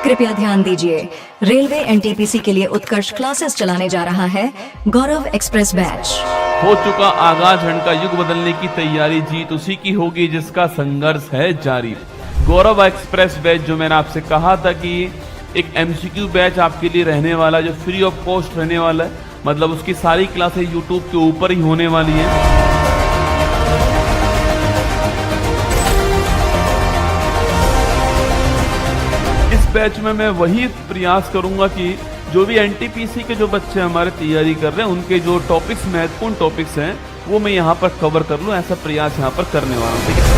कृपया ध्यान दीजिए, रेलवे एनटीपीसी के लिए उत्कर्ष क्लासेस चलाने जा रहा है गौरव एक्सप्रेस बैच। हो चुका आगाज, हंड का युग बदलने की तैयारी, जीत उसी की होगी जिसका संघर्ष है जारी। गौरव एक्सप्रेस बैच जो मैंने आपसे कहा था कि एक एमसीक्यू बैच आपके लिए रहने वाला, जो फ्री ऑफ कॉस्ट रहने वाला है, मतलब उसकी सारी क्लासेस यूट्यूब के ऊपर ही होने वाली है। इस बैच में मैं वही प्रयास करूंगा कि जो भी एनटीपीसी के जो बच्चे हमारे तैयारी कर रहे हैं उनके जो टॉपिक्स, महत्वपूर्ण टॉपिक्स हैं, वो मैं यहाँ पर कवर कर लूँ, ऐसा प्रयास यहाँ पर करने वाला हूँ। ठीक है,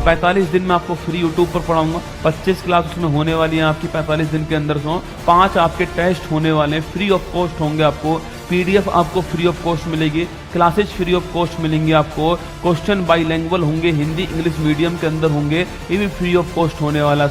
45 दिन में आपको फ्री यूट्यूब पर पढ़ाऊंगा। 25 क्लास उसमें होने वाली है आपकी 45 दिन के अंदर। 5 आपके टेस्ट होने वाले हैं, फ्री ऑफ कॉस्ट होंगे। आपको पीडीएफ आपको फ्री ऑफ कॉस्ट मिलेगी, क्लासेज फ्री ऑफ कॉस्ट मिलेंगी आपको, क्वेश्चन बाईलैंग्वेज होंगे, हिंदी इंग्लिश मीडियम के अंदर होंगे, ये भी फ्री ऑफ कॉस्ट होने वाला।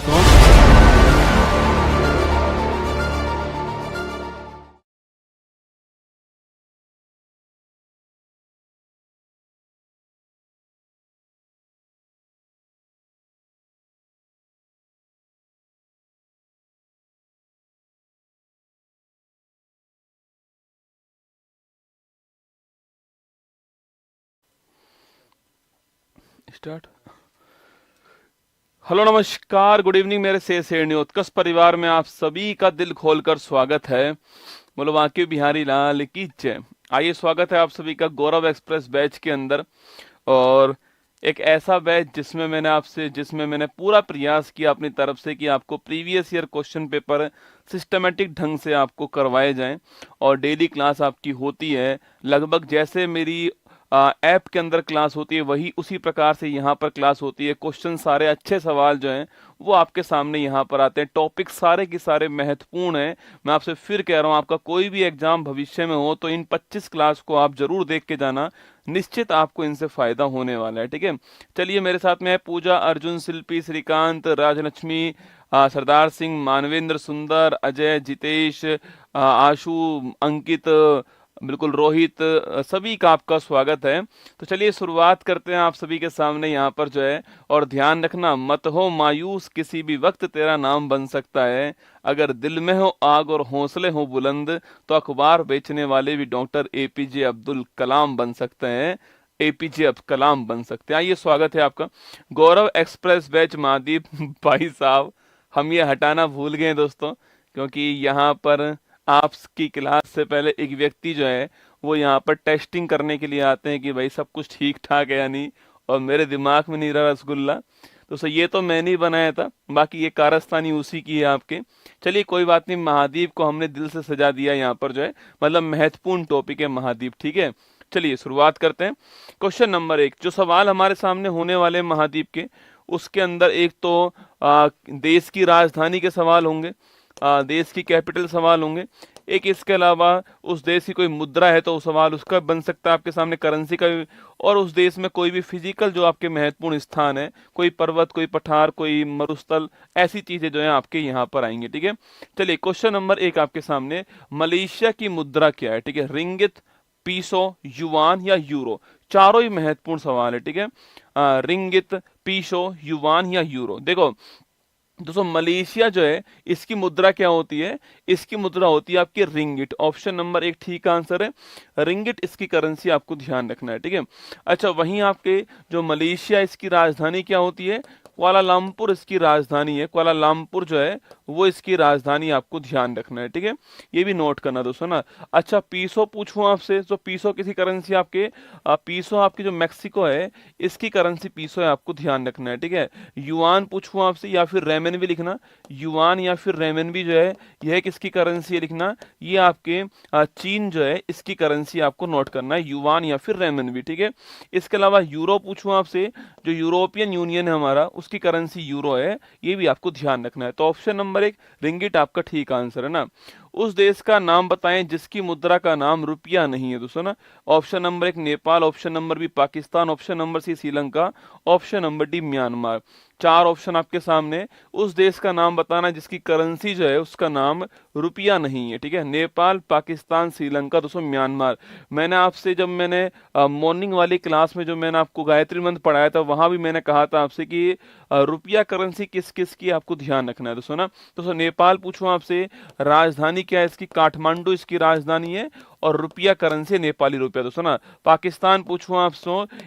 स्टार्ट। हेलो, नमस्कार, गुड इवनिंग मेरे से उत्कर्ष परिवार में आप सभी का दिल खोलकर स्वागत है। बोलो वाकई बिहारी लाल की जय। आइए, स्वागत है आप सभी का गौरव एक्सप्रेस बैच के अंदर, और एक ऐसा बैच जिसमें मैंने पूरा प्रयास किया अपनी तरफ से कि आपको previous year question paper systematic ढंग से आपको करवाए जाएं, और डेली क्लास आपकी होती है लगभग जैसे मेरी ऐप के अंदर क्लास होती है, वही उसी प्रकार से यहाँ पर क्लास होती है। क्वेश्चन सारे, अच्छे सवाल जो हैं वो आपके सामने यहाँ पर आते हैं। टॉपिक सारे के सारे महत्वपूर्ण हैं। मैं आपसे फिर कह रहा हूँ, आपका कोई भी एग्जाम भविष्य में हो तो इन 25 क्लास को आप जरूर देख के जाना, निश्चित आपको इनसे फायदा होने वाला है। ठीक है, चलिए, मेरे साथ में है पूजा, अर्जुन, शिल्पी, श्रीकांत, राजलक्ष्मी, सरदार सिंह, मानवेंद्र, सुंदर, अजय, जितेश, आशु, अंकित, बिल्कुल रोहित, सभी का आपका स्वागत है। तो चलिए शुरुआत करते हैं आप सभी के सामने यहाँ पर जो है। और ध्यान रखना, मत हो मायूस, किसी भी वक्त तेरा नाम बन सकता है। अगर दिल में हो आग और हौसले हो बुलंद, तो अखबार बेचने वाले भी डॉक्टर एपीजे अब्दुल कलाम बन सकते हैं। एपीजे अब कलाम बन सकते हैं। आइए, स्वागत है आपका गौरव एक्सप्रेस बैच। महादीप भाई साहब, हम ये हटाना भूल गए दोस्तों, क्योंकि यहाँ पर आपकी क्लास से पहले एक व्यक्ति जो है वो यहाँ पर टेस्टिंग करने के लिए आते हैं कि भाई सब कुछ ठीक ठाक है या नहीं, और मेरे दिमाग में नहीं रहा रसगुल्ला। तो सर, ये तो मैंने ही बनाया था, बाकी ये कारस्तानी उसी की है आपके। चलिए, कोई बात नहीं, महादीप को हमने दिल से सजा दिया यहाँ पर जो है, मतलब महत्वपूर्ण टॉपिक है महादीप। ठीक है, चलिए शुरुआत करते हैं। क्वेश्चन नंबर 1, जो सवाल हमारे सामने होने वाले महादीप के, उसके अंदर एक तो देश की राजधानी के सवाल होंगे, देश की कैपिटल सवाल होंगे। एक इसके अलावा उस देश की कोई मुद्रा है तो सवाल उसका बन सकता है आपके सामने, करेंसी का भी। और उस देश में कोई भी फिजिकल जो आपके महत्वपूर्ण स्थान है, कोई पर्वत, कोई पठार, कोई मरुस्थल, ऐसी चीजें जो है आपके यहाँ पर आएंगी। ठीक है, चलिए क्वेश्चन नंबर 1 आपके सामने, मलेशिया की मुद्रा क्या है? ठीक है, रिंगित, पीसो, युआन या यूरो? चारों ही महत्वपूर्ण सवाल है। ठीक है, रिंगित, पीसो, युआन या यूरो। देखो दोस्तों, मलेशिया जो है इसकी मुद्रा क्या होती है? इसकी मुद्रा होती है आपकी रिंगिट। ऑप्शन नंबर 1 ठीक आंसर है, रिंगिट इसकी करेंसी आपको ध्यान रखना है। ठीक है, अच्छा, वहीं आपके जो मलेशिया, इसकी राजधानी क्या होती है? कुआलालंपुर इसकी राजधानी है। कुआलालंपुर जो है वो इसकी राजधानी, आपको ध्यान रखना है। ठीक है, ये भी नोट करना दोस्तों ना। अच्छा, पीसो पूछूं आपसे, तो पीसो किसी करेंसी आपके, पीसो आपकी जो मैक्सिको है इसकी करेंसी पीसो है, आपको ध्यान रखना है। ठीक है, युआन पूछूं आपसे, या फिर रेमनबी लिखना, युआन या फिर रेमनबी जो है यह किसकी करेंसी है लिखना, ये आपके चीन जो है इसकी करेंसी आपको नोट करना है, युआन या फिर रेमनबी। ठीक है, इसके अलावा यूरो पूछूं आपसे, जो यूरोपियन यूनियन है हमारा, उसकी करेंसी यूरो है, ये भी आपको ध्यान रखना है। तो ऑप्शन नंबर 1 रिंगिट आपका ठीक आंसर है ना। उस देश का नाम बताएं जिसकी मुद्रा का नाम रुपया नहीं है दोस्तों ना। Option number 1 Nepal, option number B Pakistan, option number C Sri Lanka, option number D Myanmar. चार ऑप्शन आपके सामने, उस देश का नाम बताना जिसकी करेंसी जो है उसका नाम रुपया नहीं है, ठीक है। नेपाल, पाकिस्तान, श्रीलंका, दोस्तों म्यांमार। मैंने आपसे जब मैंने मॉर्निंग वाली क्लास में जो मैंने आपको गायत्री मंत्र पढ़ाया था वहां भी मैंने कहा था आपसे कि रुपया करेंसी किस किस की आपको ध्यान रखना है दोस्तों ना। दोस्तों नेपाल पूछूं आपसे, राजधानी क्या है इसकी, काठमांडू इसकी राजधानी है और रुपया करेंसी नेपाली रुपया दोस्तों ना। पाकिस्तान पूछूं आपसे,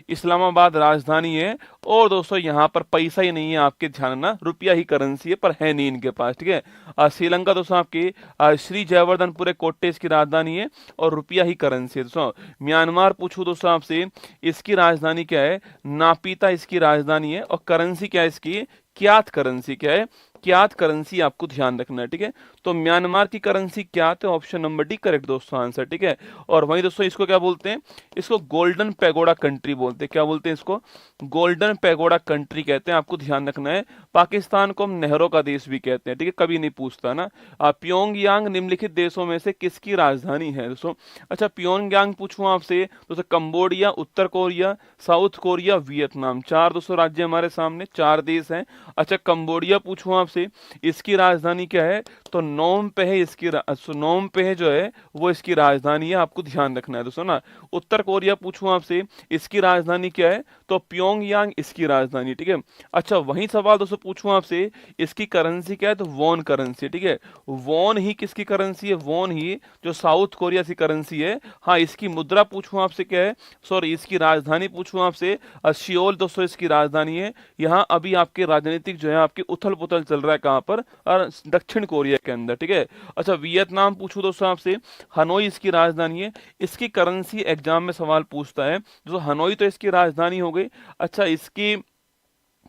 इस्लामाबाद राजधानी है और दोस्तों यहाँ पर पैसा ही नहीं है आपके ध्यान ना, रुपया ही करेंसी है पर है नहीं इनके पास, ठीक है। श्रीलंका दोस्तों आपकी श्री जयवर्धनपुर कोट्टे इसकी राजधानी है और रुपया ही करेंसी है दोस्तों। म्यांमार पूछूं दोस्तों आपसे, इसकी राजधानी क्या है, नापीता इसकी राजधानी है और करेंसी क्या है इसकी, क्यात करेंसी क्या है, क्यात करेंसी आपको ध्यान रखना है, ठीक है। तो म्यांमार की करेंसी क्यात है, ऑप्शन नंबर डी करेक्ट दोस्तों आंसर, ठीक है। और वहीं दोस्तों इसको क्या बोलते हैं, इसको गोल्डन पैगोडा कंट्री बोलते हैं, क्या बोलते हैं इसको, गोल्डन पैगोडा कंट्री कहते हैं, आपको ध्यान रखना है। पाकिस्तान को हम नहरों का देश भी कहते हैं, ठीक है, कभी नहीं पूछता ना। प्योंगयांग निम्नलिखित देशों में से किसकी राजधानी है दोस्तों। अच्छा प्योंगयांग पूछूं आपसे दोस्तों, कंबोडिया, उत्तर कोरिया, साउथ कोरिया, वियतनाम, चार दोस्तों राज्य हमारे सामने, चार देश हैं। अच्छा कंबोडिया पूछूं आपसे, इसकी राजधानी क्या है, तो नोम पे है इसकी नोम पे है जो है वो इसकी राजधानी है, आपको ध्यान रखना है दोस्तों ना। उत्तर कोरिया पूछूं आपसे, इसकी राजधानी क्या है, तो प्योंगयांग इसकी राजधानी, ठीक है। अच्छा वही सवाल दोस्तों पूछूं आपसे, इसकी करेंसी क्या है, तो वॉन करेंसी, ठीक है। वॉन ही किसकी करेंसी है, वॉन ही जो साउथ कोरिया की करेंसी है। हाँ इसकी मुद्रा पूछूं आपसे क्या है, सॉरी इसकी राजधानी पूछूं आपसे, सियोल दोस्तों इसकी राजधानी है। यहाँ अभी आपके राजनीतिक जो है आपकी उथल पुथल चल रहा है कहाँ पर, और दक्षिण कोरिया के अंदर, ठीक है। अच्छा वियतनाम पूछूं दोस्तों आपसे, हनोई इसकी राजधानी है। इसकी करेंसी एग्जाम में सवाल पूछता है दोस्तों, हनोई तो इसकी राजधानी हो गई। अच्छा इसकी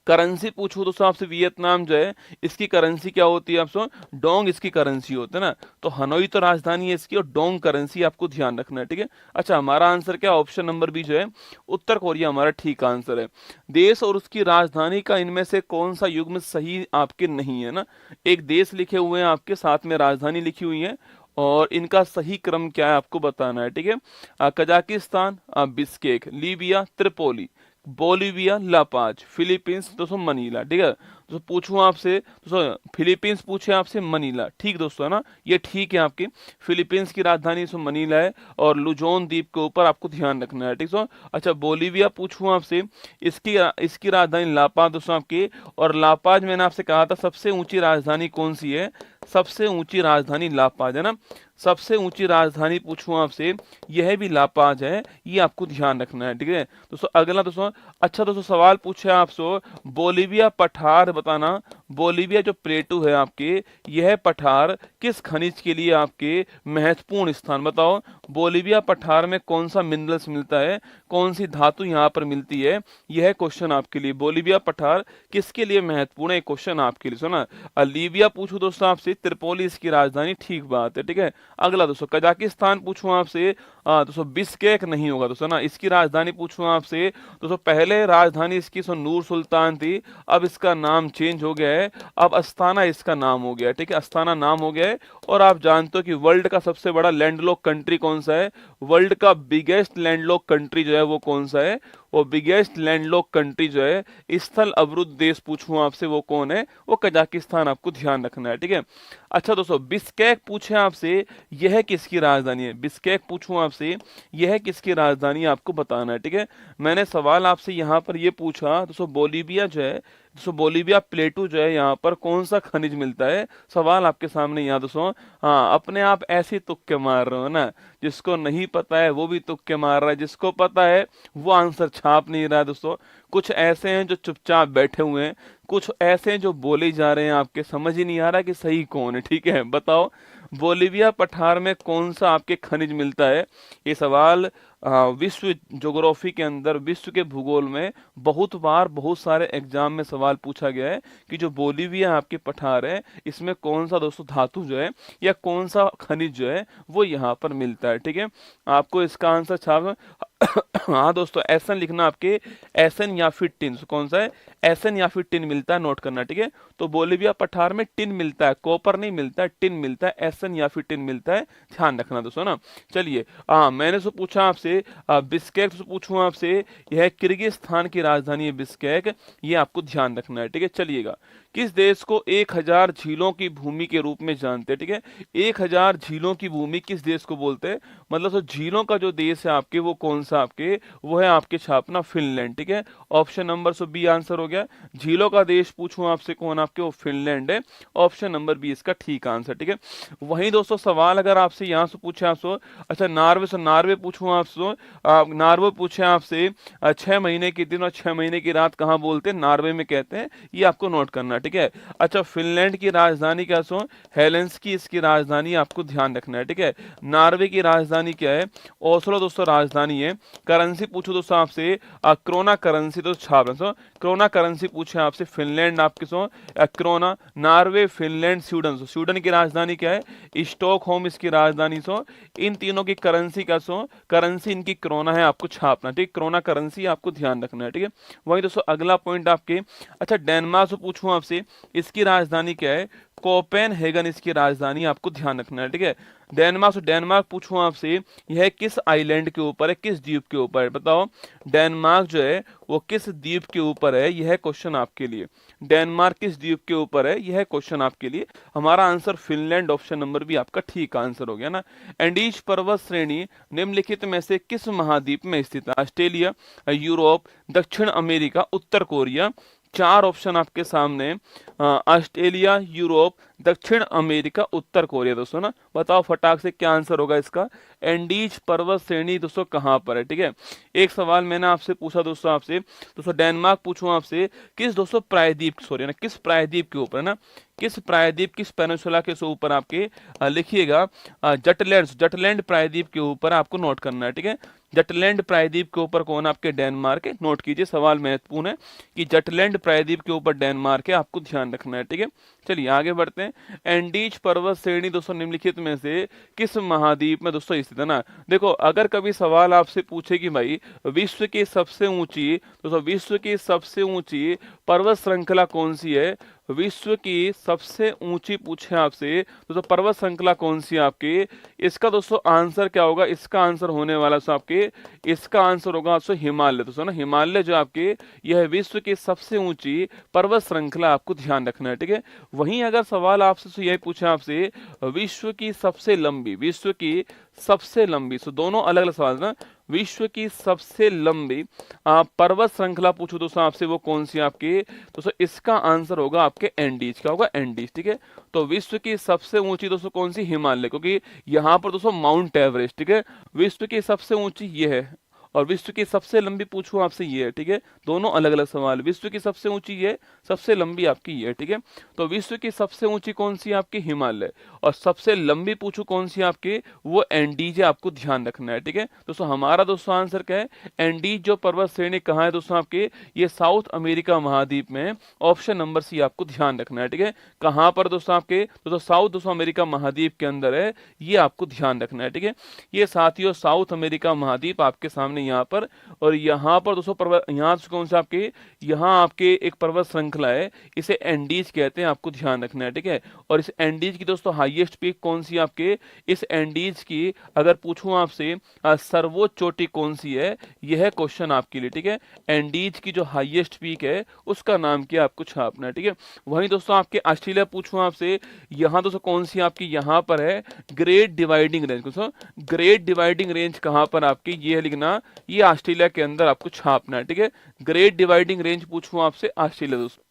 करेंसी पूछूं दोस्तों आपसे, वियतनाम जो है इसकी करेंसी क्या होती है आपसे, डोंग इसकी करेंसी होती है ना। तो हनोई तो राजधानी है इसकी और डोंग करेंसी आपको ध्यान रखना है, ठीक है। अच्छा हमारा आंसर क्या, ऑप्शन नंबर बी जो है उत्तर कोरिया हमारा ठीक आंसर है। देश और उसकी राजधानी का इनमें से कौन सा युग्म सही आपके नहीं है ना। एक देश लिखे हुए हैं आपके, साथ में राजधानी लिखी हुई है और इनका सही क्रम क्या है आपको बताना है, ठीक है। Kazakhstan Bishkek, Libya Tripoli, Bolivia La Paz, Philippines दोस्तों मनीला, ठीक है। दोस्तों पूछूं आपसे दोस्तों, फिलीपींस पूछे आपसे मनीला, ठीक दोस्तों है ना, ये ठीक है आपकी। फिलीपींस की राजधानी सो मनीला है और लुजोन द्वीप के ऊपर आपको ध्यान रखना है, ठीक सो। अच्छा बोलीविया पूछूं आपसे, इसकी इसकी राजधानी लापाज दोस्तों आपकी, और लापाज मैंने आपसे कहा था सबसे ऊंची राजधानी कौन सी है, सबसे ऊंची राजधानी लापाज है ना। सबसे ऊंची राजधानी पूछूं आपसे, यह भी लापाज है, ये आपको ध्यान रखना है, ठीक है दोस्तों। अगला दोस्तों, अच्छा दोस्तों सवाल पूछे आपसे, बोलीविया पठार बताना, बोलीविया जो प्लेटू है आपके, यह पठार किस खनिज के लिए आपके महत्वपूर्ण स्थान, बताओ बोलीविया पठार में कौन सा मिनरल्स मिलता है, कौन सी धातु यहाँ पर मिलती है, यह क्वेश्चन आपके लिए, बोलीविया पठार किसके लिए महत्वपूर्ण है, क्वेश्चन आपके लिए सुना। लीबिया पूछूं दोस्तों आपसे, त्रिपोली इसकी राजधानी, ठीक बात है, ठीक है। अगला दोस्तों कजाकिस्तान पूछूं आपसे, दोस्तों बिस्केक नहीं होगा दोस्तों ना। इसकी राजधानी पूछूं आपसे दोस्तों, पहले राजधानी इसकी नूर सुल्तान थी, अब इसका नाम चेंज हो गया है, अब अस्ताना इसका नाम हो गया है, ठीक है, अस्ताना नाम हो गया है। और आप जानते हो कि वर्ल्ड का सबसे बड़ा लैंडलॉक कंट्री कौन सा है, वर्ल्ड का बिगेस्ट लैंडलॉक कंट्री जो है वो कौन सा है, वो बिगेस्ट लैंडलॉक कंट्री जो है स्थल अवरुद्ध देश पूछूं आपसे वो कौन है, वो कजाकिस्तान, आपको ध्यान रखना है, ठीक है। अच्छा दोस्तों बिस्केक पूछे आपसे, यह किसकी राजधानी है, बिस्केक पूछूं आपसे यह किसकी राजधानी आपको बताना है, ठीक है। मैंने सवाल आपसे यहाँ पर ये पूछा दोस्तों, बोलीविया जो है दोस्तों, बोलीविया प्लेटू जो है यहाँ पर कौन सा खनिज मिलता है, सवाल आपके सामने यहाँ दोस्तों। हाँ अपने आप ऐसे तुक्के मार रहे हो ना, जिसको नहीं पता है वो भी तुक्के मार रहा है, जिसको पता है वो आंसर छाप नहीं रहा है दोस्तों। कुछ ऐसे हैं जो चुपचाप बैठे हुए हैं, कुछ ऐसे हैं जो बोले जा रहे हैं, आपके समझ ही नहीं आ रहा कि सही कौन है, ठीक है। बताओ बोलीविया पठार में कौन सा आपके खनिज मिलता है, ये सवाल विश्व ज्योग्राफी के अंदर, विश्व के भूगोल में बहुत बार बहुत सारे एग्जाम में सवाल पूछा गया है कि जो बोलीविया आपके पठार है इसमें कौन सा दोस्तों धातु जो है या कौन सा खनिज जो है वो यहाँ पर मिलता है, ठीक है। आपको इसका आंसर छाप हाँ दोस्तों, एसन लिखना आपके, एसन या फिर टिन। कौन सा है? एसन या फिर टिन मिलता है, नोट करना, ठीक है। तो बोलीविया पठार में टिन मिलता है, कॉपर नहीं मिलता है, टिन मिलता है, एसन या फिर टिन मिलता है, ध्यान रखना दोस्तों ना। चलिए, हाँ मैंने तो पूछा आपसे बिस्केक, तो पूछूं आपसे, यह किर्गिस्तान की राजधानी है बिस्केक, ये आपको ध्यान रखना है, ठीक है। चलिएगा, किस देश को 1000 झीलों की भूमि के रूप में जानते हैं, ठीक है। 1000 झीलों की भूमि किस देश को बोलते हैं? मतलब तो झीलों का जो देश है आपके, वो कौन सा आपके, वो है आपके छापना फिनलैंड, ठीक है। ऑप्शन नंबर बी आंसर हो गया। झीलों का देश पूछूं आपसे कौन आपके, वो फिनलैंड है। ऑप्शन नंबर बी इसका ठीक आंसर, ठीक है। वहीं दोस्तों सवाल अगर आपसे यहाँ से पूछे आपसे, अच्छा नार्वे से, नार्वे पूछूं आपसे, नार्वे पूछे आपसे 6 महीने के दिन और 6 महीने की रात कहाँ बोलते हैं? नार्वे में कहते हैं, ये आपको नोट करना, ठीक है। अच्छा, फिनलैंड की राजधानी क्या सो? हेलेंस्की इसकी राजधानी, आपको ध्यान रखना है, ठीक है। नॉर्वे की राजधानी क्या है? ओस्लो दोस्तों राजधानी है। करेंसी पूछो दोस्तों आपसे, क्रोना करेंसी तो छाप रहे क्रोना करेंसी पूछे आपसे, फिनलैंड आपके सो krona, Norway, Finland, Sweden. Sweden की राजधानी क्या है? स्टॉकहोम इसकी राजधानी सो। इन तीनों की करेंसी क्या सो? करेंसी इनकी क्रोना है, आपको छापना, ठीक। क्रोना करेंसी आपको ध्यान रखना है, ठीक है। वही दोस्तों अगला पॉइंट आपके, अच्छा डेनमार्क से पूछूं आपसे, इसकी राजधानी क्या है? कोपेनहेगन इसकी राजधानी, आपको ध्यान रखना है, ठीक है। डेनमार्क, डेनमार्क पूछूं आपसे, यह किस आइलैंड के ऊपर है, किस द्वीप के ऊपर है? बताओ, डेनमार्क जो है वो किस द्वीप के ऊपर है? यह क्वेश्चन आपके लिए, डेनमार्क किस द्वीप के ऊपर है, यह क्वेश्चन आपके लिए। हमारा आंसर फिनलैंड, ऑप्शन नंबर भी आपका ठीक आंसर हो गया ना। एंडीज पर्वत श्रेणी निम्नलिखित में से किस महाद्वीप में स्थित है? ऑस्ट्रेलिया, यूरोप, दक्षिण अमेरिका, उत्तर कोरिया। 4 ऑप्शन आपके सामने, ऑस्ट्रेलिया, यूरोप, दक्षिण अमेरिका, उत्तर कोरिया। दोस्तों ना बताओ फटाक से क्या आंसर होगा इसका। एंडीज पर्वत श्रेणी दोस्तों कहाँ पर है, ठीक है। एक सवाल मैंने आपसे पूछा दोस्तों, आपसे दोस्तों डेनमार्क पूछूं आपसे, किस दोस्तों प्रायद्वीप, सॉरी ना, किस प्रायद्वीप के ऊपर है ना, किस प्रायद्वीप, किस पेनिनसुला के ऊपर आपके लिखिएगा, जटलैंड, जटलैंड प्रायद्वीप के ऊपर आपको नोट करना है, ठीक है। जटलैंड प्रायद्वीप के ऊपर कौन? आपके डेनमार्क है। नोट कीजिए, सवाल महत्वपूर्ण है कि जटलैंड प्रायद्वीप के ऊपर डेनमार्क है, आपको ध्यान रखना है, ठीक है। चलिए आगे बढ़ते हैं। एंडीज पर्वत श्रेणी दोस्तों निम्नलिखित में से किस महाद्वीप में दोस्तों स्थित है ना। देखो, अगर कभी सवाल आपसे पूछे कि भाई विश्व की सबसे ऊंची, दोस्तों विश्व की सबसे ऊंची पर्वत श्रृंखला कौन सी है, विश्व की सबसे ऊंची पूछे आपसे दोस्तों पर्वत श्रृंखला कौन सी है आपके, इसका दोस्तों आंसर क्या होगा? इसका आंसर होने वाला दोस्तों आपके, इसका आंसर होगा दोस्तों हिमालय। दोस्तों ना हिमालय जो आपके, यह विश्व की सबसे ऊंची पर्वत श्रृंखला, आपको ध्यान रखना है, ठीक है। वहीं अगर सवाल आपसे यही पूछा आपसे, विश्व की सबसे लंबी, विश्व की सबसे लंबी, सो दोनों अलग अलग सवाल ना, विश्व की सबसे लंबी पर्वत श्रृंखला पूछो दोस्तों आपसे, वो कौन सी आपकी? दोस्तों इसका आंसर होगा आपके एंडीज, क्या होगा? एंडीज, ठीक है। तो विश्व की सबसे ऊंची दोस्तों कौन सी? हिमालय, क्योंकि यहाँ पर दोस्तों माउंट एवरेस्ट, ठीक है। विश्व की सबसे ऊंची ये है, और विश्व की सबसे लंबी पूछूं आपसे ये है, ठीक है। दोनों अलग अलग सवाल, विश्व की सबसे ऊंची ये, सबसे लंबी आपकी ये, ठीक है। तो विश्व की सबसे ऊंची कौन सी आपकी? हिमालय, और सबसे लंबी पूछूं कौन सी आपकी? वो एंडीज है, आपको ध्यान रखना है, ठीक है। दोस्तों हमारा दोस्तों आंसर क्या है? एंडीज जो पर्वत श्रेणी कहाँ है दोस्तों आपके? ये साउथ अमेरिका महाद्वीप में, ऑप्शन नंबर सी आपको ध्यान रखना है, ठीक है। कहाँ पर दोस्तों आपके? दोस्तों साउथ दोस्तों अमेरिका महाद्वीप के अंदर है, ये आपको ध्यान रखना है, ठीक है। ये साथियों साउथ अमेरिका महाद्वीप आपके सामने यहाँ पर, और यहाँ पर दोस्तों पर्वत, यहाँ कौन सा आपके, यहाँ आपके एक पर्वत श्रृंखला है, इसे एंडीज कहते हैं, आपको ध्यान रखना है, ठीक है। और इस एंडीज की दोस्तों हाईएस्ट पीक कौन सी आपके? इस एंडीज की अगर पूछूं आपसे सर्वोच्च चोटी कौन सी है, यह है क्वेश्चन आपके लिए, ठीक है। एंडीज की जो हाईएस्ट पीक है उसका नाम क्या, आपको छापना है, ठीक है। वहीं दोस्तों आपके ऑस्ट्रेलिया पूछूं आपसे, यहाँ दोस्तों कौन सी आपकी, यहाँ पर है ग्रेट डिवाइडिंग रेंज। दोस्तों ग्रेट डिवाइडिंग रेंज कहाँ पर आपकी, ये है लिखना, ये ऑस्ट्रेलिया के अंदर आपको छापना है, ठीक है। ग्रेट डिवाइडिंग रेंज पूछूं आपसे, ऑस्ट्रेलिया दोस्तों।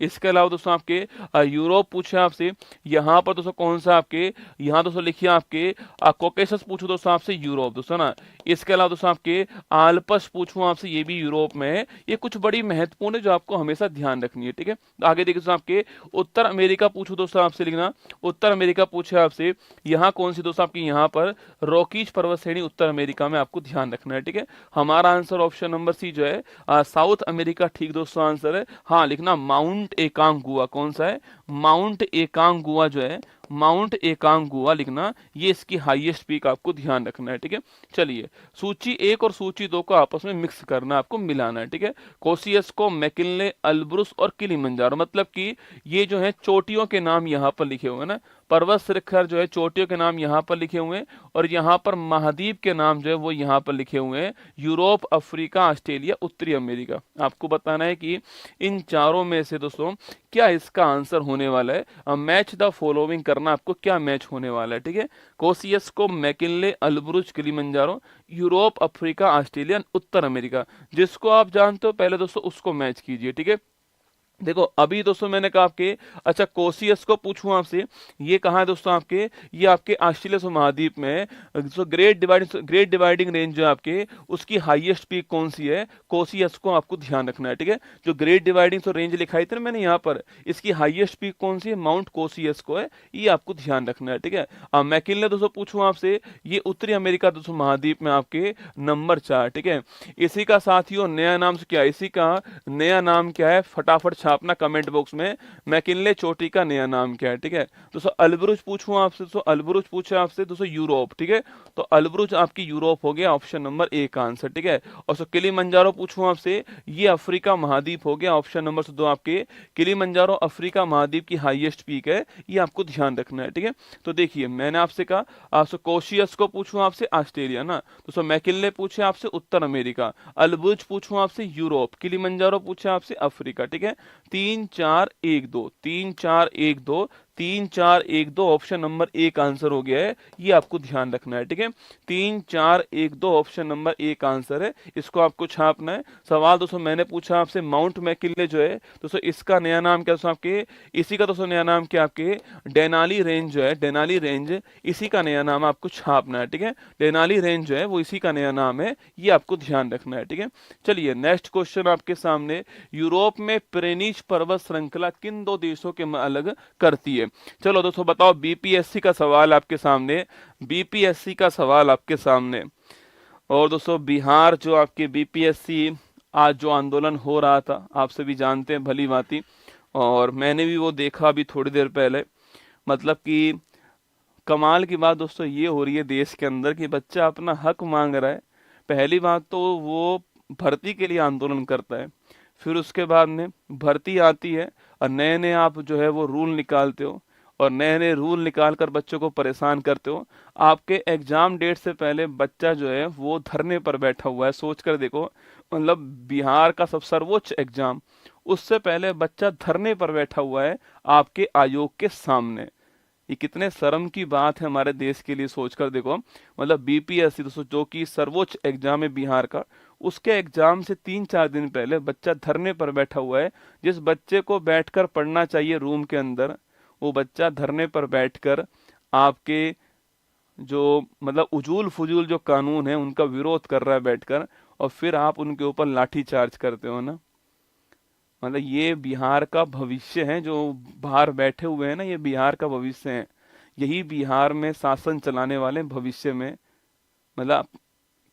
इसके अलावा दोस्तों आपके यूरोप पूछे आपसे, यहाँ पर दोस्तों कौन सा आपके, यहाँ दोस्तों लिखिए आपके कॉकेसस पूछो दोस्तों आपसे, यूरोप दोस्तों ना। इसके अलावा दोस्तों आपके आल्पस पूछूं आपसे, ये भी यूरोप में है। ये कुछ बड़ी महत्वपूर्ण है जो आपको हमेशा ध्यान रखनी है, ठीक है। आगे देखिए दोस्तों आपके उत्तर अमेरिका पूछो दोस्तों आपसे, लिखना उत्तर अमेरिका पूछे आपसे, यहाँ कौन सी दोस्तों आपकी, यहाँ पर रॉकीज पर्वत श्रेणी उत्तर अमेरिका में, आपको ध्यान रखना है, ठीक है। हमारा आंसर ऑप्शन नंबर सी जो है साउथ अमेरिका, ठीक दोस्तों आंसर है। हाँ लिखना माउंट एकांगुआ, कौन सा है? माउंट एकांगुआ जो है, माउंट एकांगुआ लिखना, ये इसकी हाईएस्ट पीक आपको ध्यान रखना है, ठीक है। चलिए, सूची 1 और सूची 2 को आपस में मिक्स करना, आपको मिलाना है, ठीक है। कोसियस्को, मैकिन्ले, अल्ब्रुस और किलिमंजारो, मतलब कि ये जो है चोटियों के नाम यहाँ पर लिखे हुए हैं ना, पर्वत शिखर जो है चोटियों के नाम यहाँ पर लिखे हुए हैं, और यहाँ पर महाद्वीप के नाम जो है वो यहाँ पर लिखे हुए हैं, यूरोप, अफ्रीका, ऑस्ट्रेलिया, उत्तरी अमेरिका। आपको बताना है कि इन चारों में से दोस्तों क्या इसका आंसर होने वाला है। मैच द फॉलोइंग करना, आपको क्या मैच होने वाला है, ठीक है। Kosciuszko, McKinley, Elbrus, Kilimanjaro, Europe, Africa, Australia, उत्तर अमेरिका। जिसको आप जानते हो पहले दोस्तों उसको मैच कीजिए, ठीक है। देखो अभी दोस्तों मैंने कहा आपके, अच्छा कोसियस को पूछूं आपसे, ये कहाँ है दोस्तों आपके, ये आपके ऑस्ट्रेलिया महाद्वीप में है। दोस्तों ग्रेट डिवाइडिंग रेंज जो है आपके, उसकी हाईएस्ट पीक कौन सी है, कोसियस को आपको ध्यान रखना है, ठीक है। जो ग्रेट डिवाइडिंग रेंज लिखाई थी ना मैंने यहाँ पर, इसकी हाईएस्ट पीक कौन सी है, माउंट कोसियस को है, ये आपको ध्यान रखना है, ठीक है। मैकिन्ले दोस्तों पूछूं आपसे, ये उत्तरी अमेरिका दोस्तों महाद्वीप में आपके नंबर 4, ठीक है। इसी का साथियों नया नाम क्या है, इसी का नया नाम क्या है, फटाफट छापना कमेंट बॉक्स में, मैकिन्ले चोटी का नया नाम क्या है, ठीक है। दोस्तों अल्ब्रुज पूछूं आपसे, तो अल्ब्रुज पूछे आपसे दोस्तों यूरोप, ठीक है। तो अल्ब्रुज आपकी यूरोप हो गया, ऑप्शन नंबर 1 का आंसर, ठीक है। और सो किलिमंजारो पूछूं आपसे, ये अफ्रीका महाद्वीप हो गया, ऑप्शन नंबर 2 आपके किलिमंजारो अफ्रीका महाद्वीप की हाईएस्ट पीक है, ये आपको ध्यान रखना है, ठीक है। तो देखिए मैंने आपसे कहा, आपसे कोशियस को पूछूं आपसे ऑस्ट्रेलिया ना, तो मैकिन्ले पूछे आपसे उत्तर अमेरिका, अल्ब्रुज पूछूं आपसे यूरोप, किलिमंजारो पूछे आपसे अफ्रीका, ठीक है। 3 4 1 2, 3 4 1 2, 3 4 1 2 ऑप्शन नंबर 1 आंसर हो गया है, ये आपको ध्यान रखना है, ठीक है। 3 4 1 2 ऑप्शन नंबर 1 आंसर है, इसको आपको छापना है। सवाल दोस्तों मैंने पूछा आपसे, माउंट मैकिन्ले जो है दोस्तों इसका नया नाम क्या दोस्तों आपके, इसी का दोस्तों नया नाम क्या आपके, डेनाली रेंज जो है, डेनाली रेंज, इसी का नया नाम आपको छापना है, ठीक है। डेनाली रेंज जो है वो इसी का नया नाम है, ये आपको ध्यान रखना है, ठीक है। चलिए नेक्स्ट क्वेश्चन आपके सामने, यूरोप में प्रेनीज पर्वत श्रृंखला किन 2 देशों के अलग करती है। चलो दोस्तों बताओ, बीपीएससी का सवाल आपके सामने, बीपीएससी का सवाल आपके सामने। और दोस्तों बिहार जो आपके बीपीएससी आज जो आंदोलन हो रहा था, आप सभी जानते हैं भली भांति, और मैंने भी वो देखा अभी थोड़ी देर पहले। मतलब कि कमाल की बात दोस्तों ये हो रही है देश के अंदर कि बच्चा अपना हक मांग रहा है। पहली बात तो वो भर्ती के लिए आंदोलन करता है, फिर उसके बाद में भर्ती आती है और नए नए आप जो है वो रूल निकालते हो, और नए नए रूल निकाल कर बच्चों को परेशान करते हो। आपके एग्जाम डेट से पहले बच्चा जो है वो धरने पर बैठा हुआ है, सोच कर देखो। मतलब बिहार का सब सर्वोच्च एग्जाम, उससे पहले बच्चा धरने पर बैठा हुआ है आपके आयोग के सामने। ये कितने शर्म की बात है हमारे देश के लिए, सोचकर देखो। मतलब बीपीएससी दोस्तों जो कि सर्वोच्च एग्जाम है बिहार का, उसके एग्जाम से 3-4 दिन पहले बच्चा धरने पर बैठा हुआ है। जिस बच्चे को बैठकर पढ़ना चाहिए रूम के अंदर, वो बच्चा धरने पर बैठकर आपके जो मतलब उजूल फुजूल जो कानून है उनका विरोध कर रहा है बैठकर, और फिर आप उनके ऊपर लाठी चार्ज करते हो ना। मतलब ये बिहार का भविष्य है, जो बाहर बैठे हुए हैं ना, ये बिहार का भविष्य है। यही बिहार में शासन चलाने वाले भविष्य में। मतलब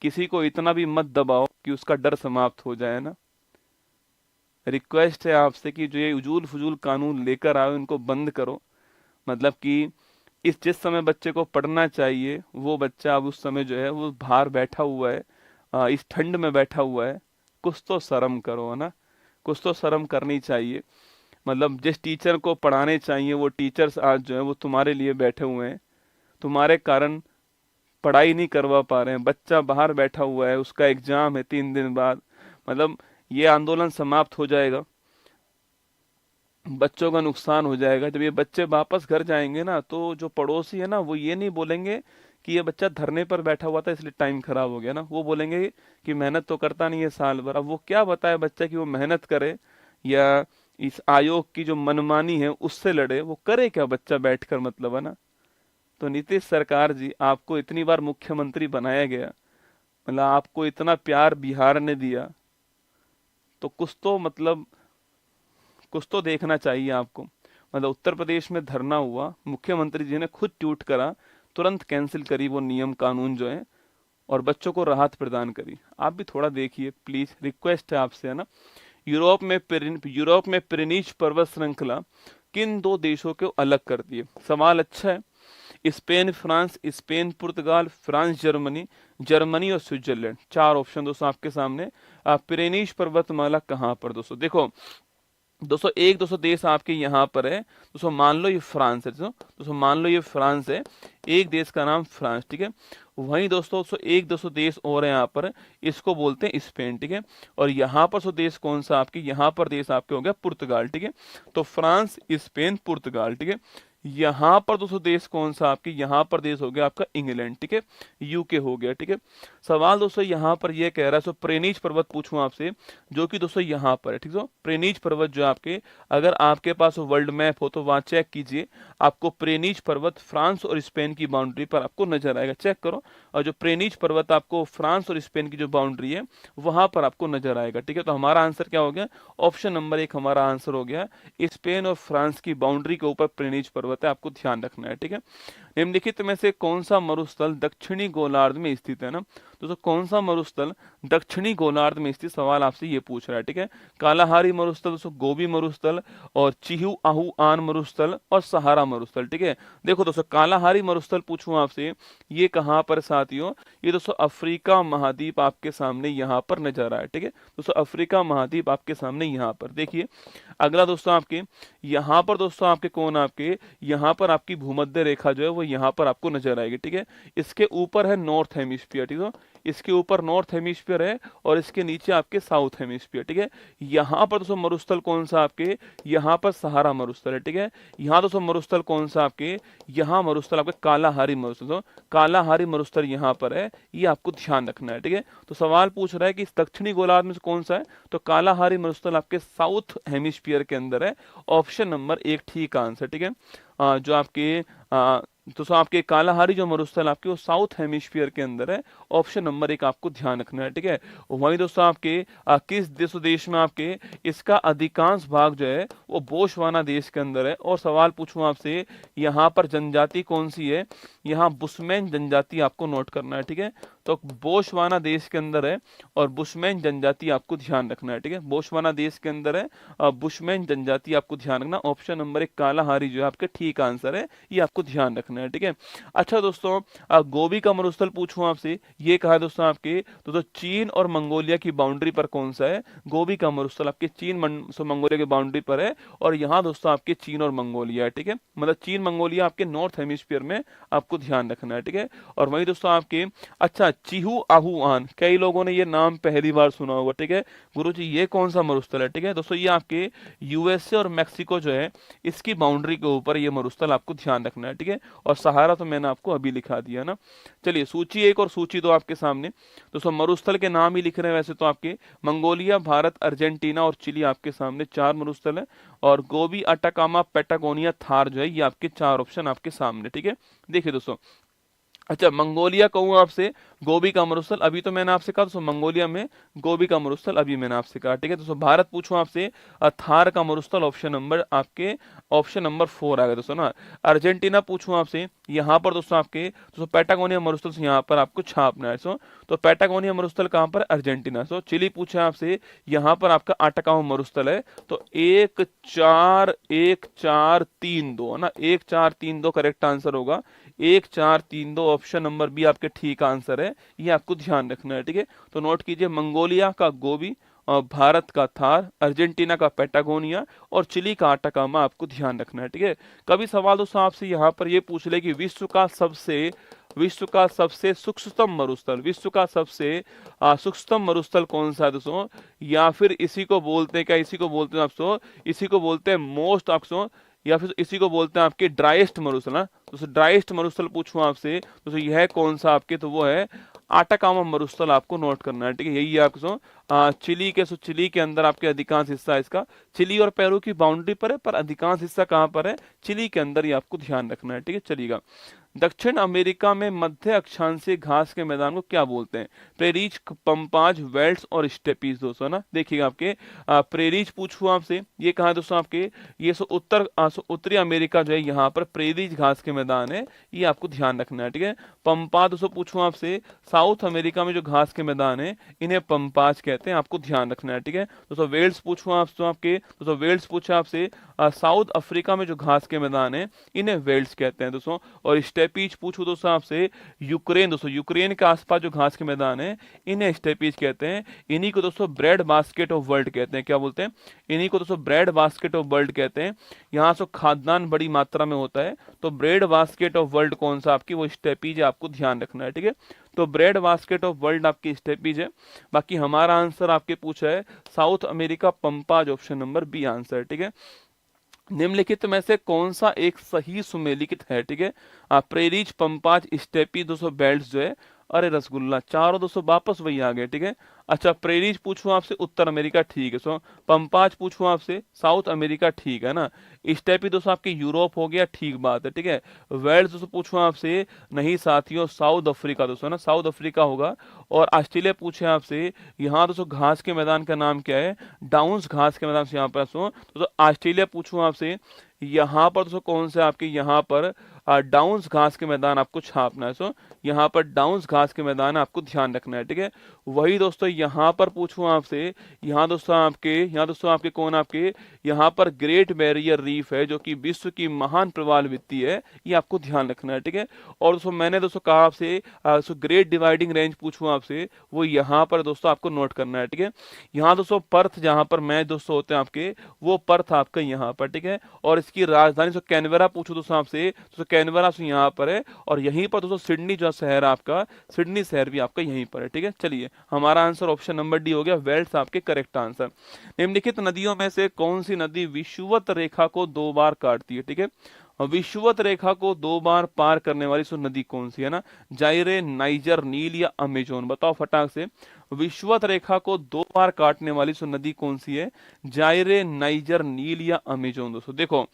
किसी को इतना भी मत दबाओ कि उसका डर समाप्त हो जाए ना। रिक्वेस्ट है आपसे कि जो ये उजूल फजूल कानून लेकर आओ, इनको बंद करो। मतलब कि इस जिस समय बच्चे को पढ़ना चाहिए वो बच्चा अब उस समय जो है वो बाहर बैठा हुआ है, इस ठंड में बैठा हुआ है। कुछ तो शर्म करो ना, कुछ तो शर्म करनी चाहिए। मतलब जिस टीचर को पढ़ाने चाहिए वो टीचर्स आज जो है वो तुम्हारे लिए बैठे हुए हैं, तुम्हारे कारण पढ़ाई नहीं करवा पा रहे हैं। बच्चा बाहर बैठा हुआ है, उसका एग्जाम है 3 दिन बाद। मतलब ये आंदोलन समाप्त हो जाएगा, बच्चों का नुकसान हो जाएगा। जब ये बच्चे वापस घर जाएंगे ना, तो जो पड़ोसी है ना वो ये नहीं बोलेंगे कि ये बच्चा धरने पर बैठा हुआ था इसलिए टाइम खराब हो गया ना, वो बोलेंगे कि मेहनत तो करता नहीं है साल भर। अब वो क्या बताए बच्चा कि वो मेहनत करे या इस आयोग की जो मनमानी है उससे लड़े, वो करे क्या बच्चा बैठकर, मतलब है ना। तो नीतीश सरकार जी, आपको इतनी बार मुख्यमंत्री बनाया गया, मतलब आपको इतना प्यार बिहार ने दिया, तो कुछ तो मतलब कुछ तो देखना चाहिए आपको। मतलब उत्तर प्रदेश में धरना हुआ, मुख्यमंत्री जी ने खुद ट्वीट करा, तुरंत कैंसिल करी वो नियम कानून जो है, और बच्चों को राहत प्रदान करी। आप भी थोड़ा देखिए प्लीज, रिक्वेस्ट है आपसे, है ना। यूरोप में प्रेनीज पर्वत श्रृंखला किन दो देशों को अलग कर दिए? सवाल अच्छा है। स्पेन फ्रांस, स्पेन पुर्तगाल, फ्रांस जर्मनी, जर्मनी और स्विट्जरलैंड। चार ऑप्शन दोस्तों आपके सामने। पिरेनीज पर्वतमाला कहाँ पर दोस्तों? देखो दोस्तों, एक दोस्तों देश आपके यहाँ पर है दोस्तों, मान लो ये फ्रांस है दोस्तों, मान लो ये फ्रांस है, एक देश का नाम फ्रांस, ठीक है। वहीं दोस्तों एक दोस्तों देश और है यहाँ पर, इसको बोलते हैं स्पेन, ठीक है। और यहाँ पर सो देश कौन सा आपके, यहाँ पर देश आपके हो गया पुर्तगाल, ठीक है। तो फ्रांस, स्पेन, पुर्तगाल, ठीक है। यहाँ पर दोस्तों देश कौन सा आपके, यहाँ पर देश हो गया आपका इंग्लैंड, ठीक है, यूके हो गया, ठीक है। सवाल दोस्तों यहाँ पर ये कह रहा है, सो प्रेनीज पर्वत पूछूं आपसे, जो कि दोस्तों यहाँ पर है, ठीक है। प्रेनीज पर्वत जो आपके, अगर आपके पास वर्ल्ड मैप हो तो वहां चेक कीजिए, आपको प्रेनीज पर्वत फ्रांस और स्पेन की बाउंड्री पर आपको नजर आएगा, चेक करो। और जो प्रेनीज पर्वत आपको फ्रांस और स्पेन की जो बाउंड्री है वहां पर आपको नजर आएगा, ठीक है। तो हमारा आंसर क्या हो गया? ऑप्शन नंबर 1 हमारा आंसर हो गया। स्पेन और फ्रांस की बाउंड्री के ऊपर प्रेनीज पर्वत है, आपको ध्यान रखना है, ठीक है। निम्नलिखित में से कौन सा मरुस्थल दक्षिणी गोलार्ध में स्थित है ना? दोस्तों कौन सा मरुस्थल दक्षिणी गोलार्ध में स्थित, सवाल आपसे ये पूछ रहा है, ठीक है। कालाहारी मरुस्थल दोस्तों, गोबी मरुस्थल, और चिहू आहू आन मरुस्थल, और सहारा मरुस्थल, ठीक है। देखो दोस्तों, कालाहारी मरुस्थल पूछूं आपसे, ये कहाँ पर साथियों? ये दोस्तों अफ्रीका महाद्वीप आपके सामने यहाँ पर नजर आ रहा है, ठीक है। दोस्तों अफ्रीका महाद्वीप आपके सामने यहाँ पर देखिए। अगला दोस्तों आपके यहाँ पर दोस्तों आपके कौन, आपके यहाँ पर आपकी भूमध्य रेखा जो है वो यहाँ पर आपको नजर आएगी, ठीक है। इसके ऊपर है नॉर्थ हेमिस्फीयर, ठीक है। इसके ऊपर नॉर्थ हेमिस्फीयर है और इसके नीचे आपके साउथ हेमिस्फीयर, ठीक है। यहाँ पर दोस्तों मरुस्थल कौन सा आपके, यहाँ पर सहारा मरुस्थल है, ठीक है। यहाँ दोस्तों मरुस्थल कौन सा आपके, यहाँ मरुस्थल आपके कालाहारी मरुस्थल, कालाहारी मरुस्थल यहाँ पर है, ये आपको ध्यान रखना है, ठीक है। तो सवाल पूछ रहा है कि दक्षिणी गोलार्ध में से कौन सा है, तो कालाहारी मरुस्थल आपके साउथ हेमिस्फीयर के अंदर है। ऑप्शन नंबर 1 ठीक आंसर, ठीक है। जो आपके दोस्तों आपके कालाहारी जो मरुस्थल आपके वो साउथ हेमिस्फीयर के अंदर है। ऑप्शन नंबर 1 आपको ध्यान रखना है, ठीक है। वहीं दोस्तों आपके किस देश में आपके इसका अधिकांश भाग जो है वो बोशवाना देश के अंदर है। और सवाल पूछूं आपसे, यहाँ पर जनजाति कौन सी है, यहाँ बुशमैन जनजाति आपको नोट करना है, ठीक है। तो बोशवाना देश के अंदर है और बुशमैन जनजाति आपको ध्यान रखना है, ठीक है। बोशवाना देश के अंदर है, बुशमैन जनजाति आपको ध्यान रखना। ऑप्शन नंबर 1 कालाहारी जो है आपके ठीक आंसर है, ये आपको ध्यान रखना है, ठीक है। अच्छा दोस्तों, गोबी का मरुस्थल पूछूं आपसे, ये कहा है दोस्तों आपके, तो चीन और मंगोलिया की बाउंड्री पर कौन सा है? गोबी का मरुस्थल आपके चीन मंगोलिया की बाउंड्री पर है। और यहाँ दोस्तों आपके चीन और मंगोलिया है, ठीक है। मतलब चीन मंगोलिया आपके नॉर्थ हेमिस्फीयर में, आपको ध्यान रखना है, ठीक है। और वही दोस्तों आपके अच्छा चिहू आहू आन, कई लोगों ने ये नाम पहली बार सुना होगा, ठीक है। गुरुजी ये कौन सा मरुस्थल है, ठीक है। दोस्तों ये आपके यूएसए और मैक्सिको जो है इसकी बाउंड्री के ऊपर ये मरुस्थल आपको ध्यान रखना है, ठीक है। और सहारा तो मैंने आपको अभी लिखा दिया ना। चलिए सूची 1 और सूची 2 आपके सामने। दोस्तों मरुस्थल के नाम ही लिख रहे हैं वैसे तो आपके, मंगोलिया, भारत, अर्जेंटीना और चिली आपके सामने 4 मरुस्थल है। और गोबी, अटाकामा, पेटागोनिया, थार जो है ये आपके 4 ऑप्शन आपके सामने, ठीक है। देखिए दोस्तों, अच्छा मंगोलिया कहूँ आपसे, गोबी का मरुस्थल अभी तो मैंने आपसे कहा, तो मंगोलिया में गोबी का मरुस्थल अभी मैंने आपसे कहा, ठीक है। दोस्तों भारत पूछूं आपसे, थार का मरुस्थल ऑप्शन नंबर आपके ऑप्शन नंबर 4 आएगा दोस्तों ना। अर्जेंटीना पूछूं आपसे, यहाँ पर दोस्तों आपके दोस्तों पैटागोनिया मरुस्थल से यहाँ पर आपको छापना है दोस्तों। तो पैटागोनिया मरुस्थल कहाँ पर? अर्जेंटीना। तो चिली पूछा आपसे, यहाँ पर आपका अटाकामा मरुस्थल है। तो 1 4 1 4 3 2 है ना, 1 4 3 2 करेक्ट आंसर होगा। 1 4 3 2 ऑप्शन नंबर बी आपके ठीक आंसर है, ये आपको ध्यान रखना है, ठीक है। तो नोट कीजिए, मंगोलिया का गोबी, और भारत का थार, अर्जेंटीना का पैटागोनिया और चिली का अटाकामा आपको ध्यान रखना है, ठीक है। कभी सवाल दोस्तों आपसे यहाँ पर ये पूछ ले कि विश्व का सबसे सूक्ष्मतम मरुस्थल, विश्व का सबसे सूक्ष्मतम मरुस्थल कौन सा है दोस्तों? या फिर इसी को बोलते हैं क्या, इसी को बोलते हैं आपको, इसी को बोलते हैं मोस्ट आपको, या फिर इसी को बोलते हैं आपके ड्राइएस्ट मरुस्थल ना। तो ड्राइएस्ट मरुस्थल पूछूं आपसे, तो यह कौन सा आपके, तो वो है आटाकामा मरुस्थल, आपको नोट करना है, ठीक है। यही है आपको चिली के, चिली के अंदर आपके अधिकांश हिस्सा इसका चिली और पेरू की बाउंड्री पर है, पर अधिकांश हिस्सा कहाँ पर है? चिली के अंदर, ये आपको ध्यान रखना है, ठीक है। चलिएगा दक्षिण अमेरिका में मध्य अक्षांशीय घास के मैदान को क्या बोलते हैं? प्रेरीज, पंपाज, वेल्ड्स और स्टेपीज दोस्तों ना। देखिएगा आपके प्रेरीज पूछूं आपसे, ये कहा दोस्तों आपके, ये उत्तरी अमेरिका जो है यहाँ पर प्रेरीज घास के मैदान है, ये आपको ध्यान रखना है, ठीक है। पंपा दोस्तों पूछूं आपसे, साउथ अमेरिका में जो घास के मैदान है इन्हें पंपाज कहते हैं, आपको ध्यान रखना है, ठीक है। दोस्तों वेल्स पूछूं आपके, दोस्तों वेल्स पूछा आपसे, साउथ अफ्रीका में जो घास के मैदान है इन्हें वेल्ड्स कहते हैं दोस्तों। और स्टेपीज पूछूं दोस्तों आपसे, यूक्रेन, दोस्तों यूक्रेन के आसपास जो घास के मैदान है इन्हें स्टेपीज कहते हैं। इन्हीं को दोस्तों ब्रेड बास्केट ऑफ वर्ल्ड कहते हैं। क्या बोलते हैं? इन्हीं को दोस्तों ब्रेड बास्केट ऑफ वर्ल्ड कहते हैं। यहाँ से खाद्यान्न बड़ी मात्रा में होता है, तो ब्रेड बास्केट ऑफ वर्ल्ड कौन सा आपकी, वो स्टेपीज है, आपको ध्यान रखना है, ठीक है। तो ब्रेड बास्केट ऑफ वर्ल्ड आपकी स्टेपीज है। बाकी हमारा आंसर आपके पूछा है South America pampas, option number B answer, ठीक है। निम्नलिखित में से कौन सा एक सही सुमेलित है, ठीक है। प्रेरीज, पंपाज, स्टेपी, दोस्तों बेल्ट्स जो है, अरे रसगुल्ला, चारों दोस्तों वापस वही आ गए, ठीक है। अच्छा, प्रेरीज पूछूं आपसे उत्तर अमेरिका, ठीक है। सो पंपाज पूछूं आपसे साउथ अमेरिका, ठीक है ना। स्टेपी दोस्तों आपके यूरोप हो गया, ठीक बात है, ठीक है। वेल्स दोस्तों पूछूं आपसे, नहीं साथियों, साउथ अफ्रीका दोस्तों ना, साउथ अफ्रीका होगा। और ऑस्ट्रेलिया पूछे आपसे, यहाँ दोस्तों घास के मैदान का नाम क्या है? डाउन्स घास के मैदान से यहाँ पर दोस्तों ऑस्ट्रेलिया पूछूं आपसे, यहाँ पर दोस्तों कौन से आपके, यहाँ पर डाउन्स घास के मैदान आपको छापना है। सो यहाँ पर डाउन्स घास के मैदान आपको ध्यान रखना है, ठीक है। वही दोस्तों यहाँ पर पूछूं आपसे, यहाँ दोस्तों आपके कौन आपके, यहाँ पर ग्रेट बैरियर रीफ है जो कि विश्व की महान प्रवाल भित्ति है, ये आपको ध्यान रखना है, ठीक है। और दोस्तों मैंने दोस्तों कहा आपसे ग्रेट डिवाइडिंग रेंज पूछूं आपसे, वो यहाँ पर दोस्तों आपको नोट करना है, ठीक है। यहाँ दोस्तों पर्थ, जहाँ पर मैच दोस्तों होते हैं आपके, वो पर्थ आपका यहाँ पर, ठीक है। और इसकी राजधानी दोस्तों कैनबरा पूछूं दोस्तों आपसे, तो कैनबरा यहाँ पर है। और यहीं पर दोस्तों सिडनी जो शहर आपका, सिडनी शहर भी आपका यहीं पर है, ठीक है। चलिए, हमारा आंसर ऑप्शन नंबर डी हो गया, वेल्स आपके करेक्ट आंसर। निम्नलिखित नदियों में से कौन सी नदी विषुवत रेखा को 2 बार काटती है, ठीक है। विषुवत रेखा को 2 बार पार करने वाली सो नदी कौन सी है ना? जायरे, नाइजर, नील या अमेजोन? बताओ फटाक से, विषुवत रेखा को 2 बार काटने वाली सो नदी कौन सी है? जायरे, नाइजर, नील या अमेजोन? दोस्तों देखो,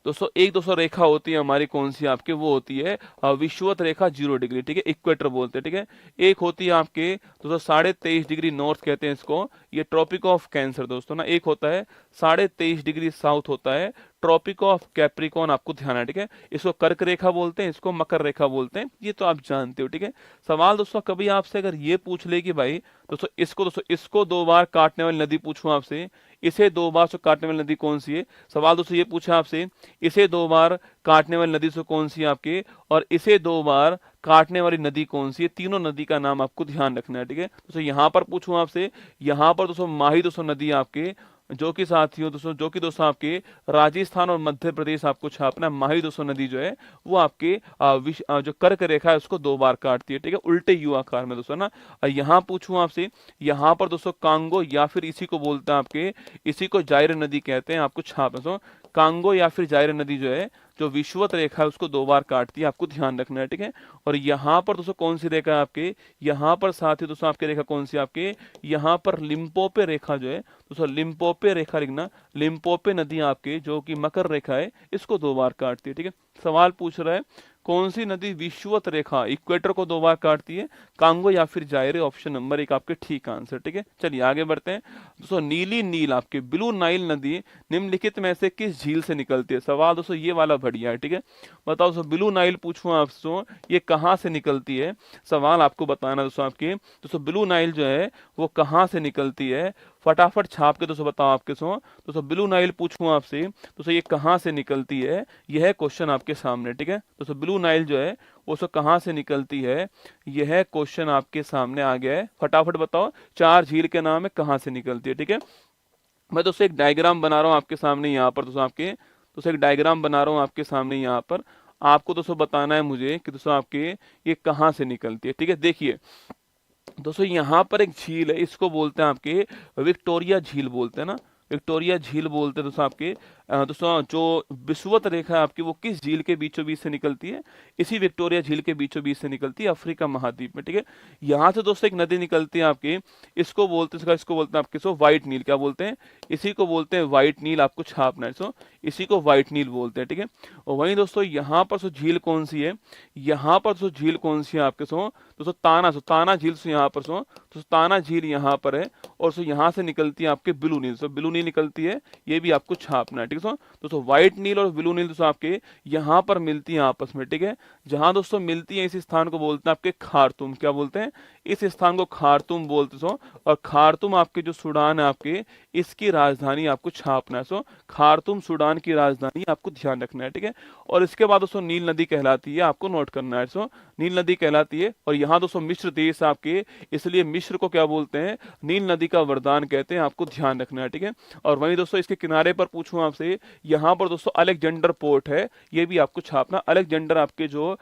दोस्तों रेखा होती है हमारी कौन सी आपके, वो होती है विषुवत रेखा 0 डिग्री, ठीक है, इक्वेटर बोलते हैं, ठीक है। एक होती है आपके दोस्तों 23.5 डिग्री नॉर्थ कहते हैं इसको, ये ट्रॉपिक ऑफ कैंसर दोस्तों ना। एक होता है 23.5 डिग्री साउथ होता है ट्रॉपिक ऑफ कैप्रिकॉन, आपको ध्यान है, ठीक है। इसको कर्क रेखा बोलते हैं, इसको मकर रेखा बोलते हैं, ये तो आप जानते हो, ठीक है। सवाल दोस्तों कभी आपसे अगर ये पूछ ले कि भाई दोस्तों इसको 2 बार काटने वाली नदी पूछूं आपसे, इसे 2 बार से काटने वाली नदी कौन सी है? सवाल दोस्तों ये पूछा आपसे, इसे 2 बार काटने वाली नदी से कौन सी है आपके, और इसे 2 बार काटने वाली नदी कौन सी है? तीनों नदी का नाम आपको ध्यान रखना है, ठीक है। दोस्तों यहाँ पर पूछूं आपसे, यहाँ पर दोस्तों माही दोस्तों नदी आपके, जो कि साथियों दोस्तों आपके राजस्थान और मध्य प्रदेश आपको छापना है। माही दोस्तों नदी जो है वो आपके जो कर्क रेखा है उसको 2 बार काटती है, ठीक है, उल्टे यू आकार में दोस्तों ना। यहाँ पूछूं आपसे, यहाँ पर दोस्तों कांगो या फिर इसी को बोलते हैं आपके, इसी को जायरे नदी कहते हैं, आपको छापना। दोस्तों कांगो या फिर जायरे नदी जो है, जो विषुवत रेखा है उसको 2 बार काटती है, आपको ध्यान रखना है, ठीक है। और यहाँ पर दोस्तों कौन सी रेखा है आपके, यहाँ पर साथ ही दोस्तों आपकी रेखा कौन सी आपके, यहाँ पर लिम्पोपे रेखा जो है दोस्तों, लिम्पोपे रेखा लिखना, लिम्पोपे नदी आपके जो कि मकर रेखा है, इसको 2 बार काटती है, ठीक है। सवाल पूछ रहा है कौन सी नदी विषुवत रेखा इक्वेटर को 2 बार काटती है? कांगो या फिर जायरे, ऑप्शन नंबर 1 आपके ठीक आंसर, ठीक है। चलिए आगे बढ़ते हैं दोस्तों। नीली नील आपके ब्लू नाइल नदी निम्नलिखित में से किस झील से निकलती है? सवाल दोस्तों ये वाला बढ़िया है, ठीक है। बताओ दोस्तों, ब्लू नाइल पूछूं आपसे, ये कहाँ से निकलती है? सवाल आपको बताना दोस्तों आपके, दोस्तों ब्लू नाइल जो है वो कहाँ से निकलती है? फटाफट छाप के दोस्तों बताओ आपके दोस्तों ब्लू नाइल पूछूं आपसे, दोस्तों ये कहाँ से निकलती है? यह क्वेश्चन आपके सामने, ठीक है। दोस्तों ब्लू नाइल जो है वो कहाँ से निकलती है, यह क्वेश्चन आपके सामने आ गया है। फटाफट बताओ, 4 झील के नाम है, कहाँ से निकलती है, ठीक है। मैं दोस्तों एक डायग्राम बना रहा हूँ आपके सामने यहाँ पर, दोस्तों एक डायग्राम बना रहा हूँ आपके सामने यहाँ पर। आपको दोस्तों बताना है मुझे कि दोस्तों आपके ये कहाँ से निकलती है, ठीक है। देखिए दोस्तों यहाँ पर एक झील है, इसको बोलते हैं आपके विक्टोरिया झील बोलते हैं ना, विक्टोरिया झील बोलते हैं दोस्तों आपके। दोस्तों जो विषुवत रेखा है आपकी वो किस झील के बीचों बीच से निकलती है? इसी विक्टोरिया झील के बीचों बीच से निकलती है अफ्रीका महाद्वीप में, ठीक है। यहाँ से दोस्तों एक नदी निकलती है आपकी, इसको बोलते हैं आपके सो व्हाइट नील, क्या बोलते हैं? इसी को बोलते हैं व्हाइट नील, आपको छापना है, सो इसी को व्हाइट नील बोलते हैं, ठीक है। और वहीं दोस्तों यहाँ पर सो झील कौन सी है? यहाँ पर सो झील कौन सी है आपके सो दोस्तों? ताना झील सो यहाँ पर सो तो ताना झील यहाँ पर है, और सो यहाँ से निकलती है आपके ब्लू नील, सो ब्लू नील निकलती है, ये भी आपको छापना है, ठीक है। दोस्तों व्हाइट नील और ब्लू नील दोस्तों आपके यहाँ पर मिलती है आपस में, ठीक है। जहां दोस्तों मिलती है इस स्थान को बोलते हैं आपके खार्तूम, क्या बोलते हैं? इस स्थान को खार्तूम बोलते सो। और खार्तूम आपके जो सूडान है आपके, इसकी राजधानी आपको छापना है, सो खार्तूम सूडान की राजधानी आपको ध्यान रखना है, ठीक है। और इसके बाद दोस्तों नील नदी कहलाती है, आपको नोट करना है, सो नील नदी कहलाती है। और यहाँ दोस्तों मिस्र देश आपके, इसलिए मिस्र को क्या बोलते हैं? नील नदी का वरदान कहते हैं, आपको ध्यान रखना है, ठीक है। और वहीं दोस्तों इसके किनारे पर पूछूं आपसे, यहाँ पर दोस्तों अलेक्जेंडर पोर्ट है, ये भी आपको छापना। अलेक्जेंडर आपके जो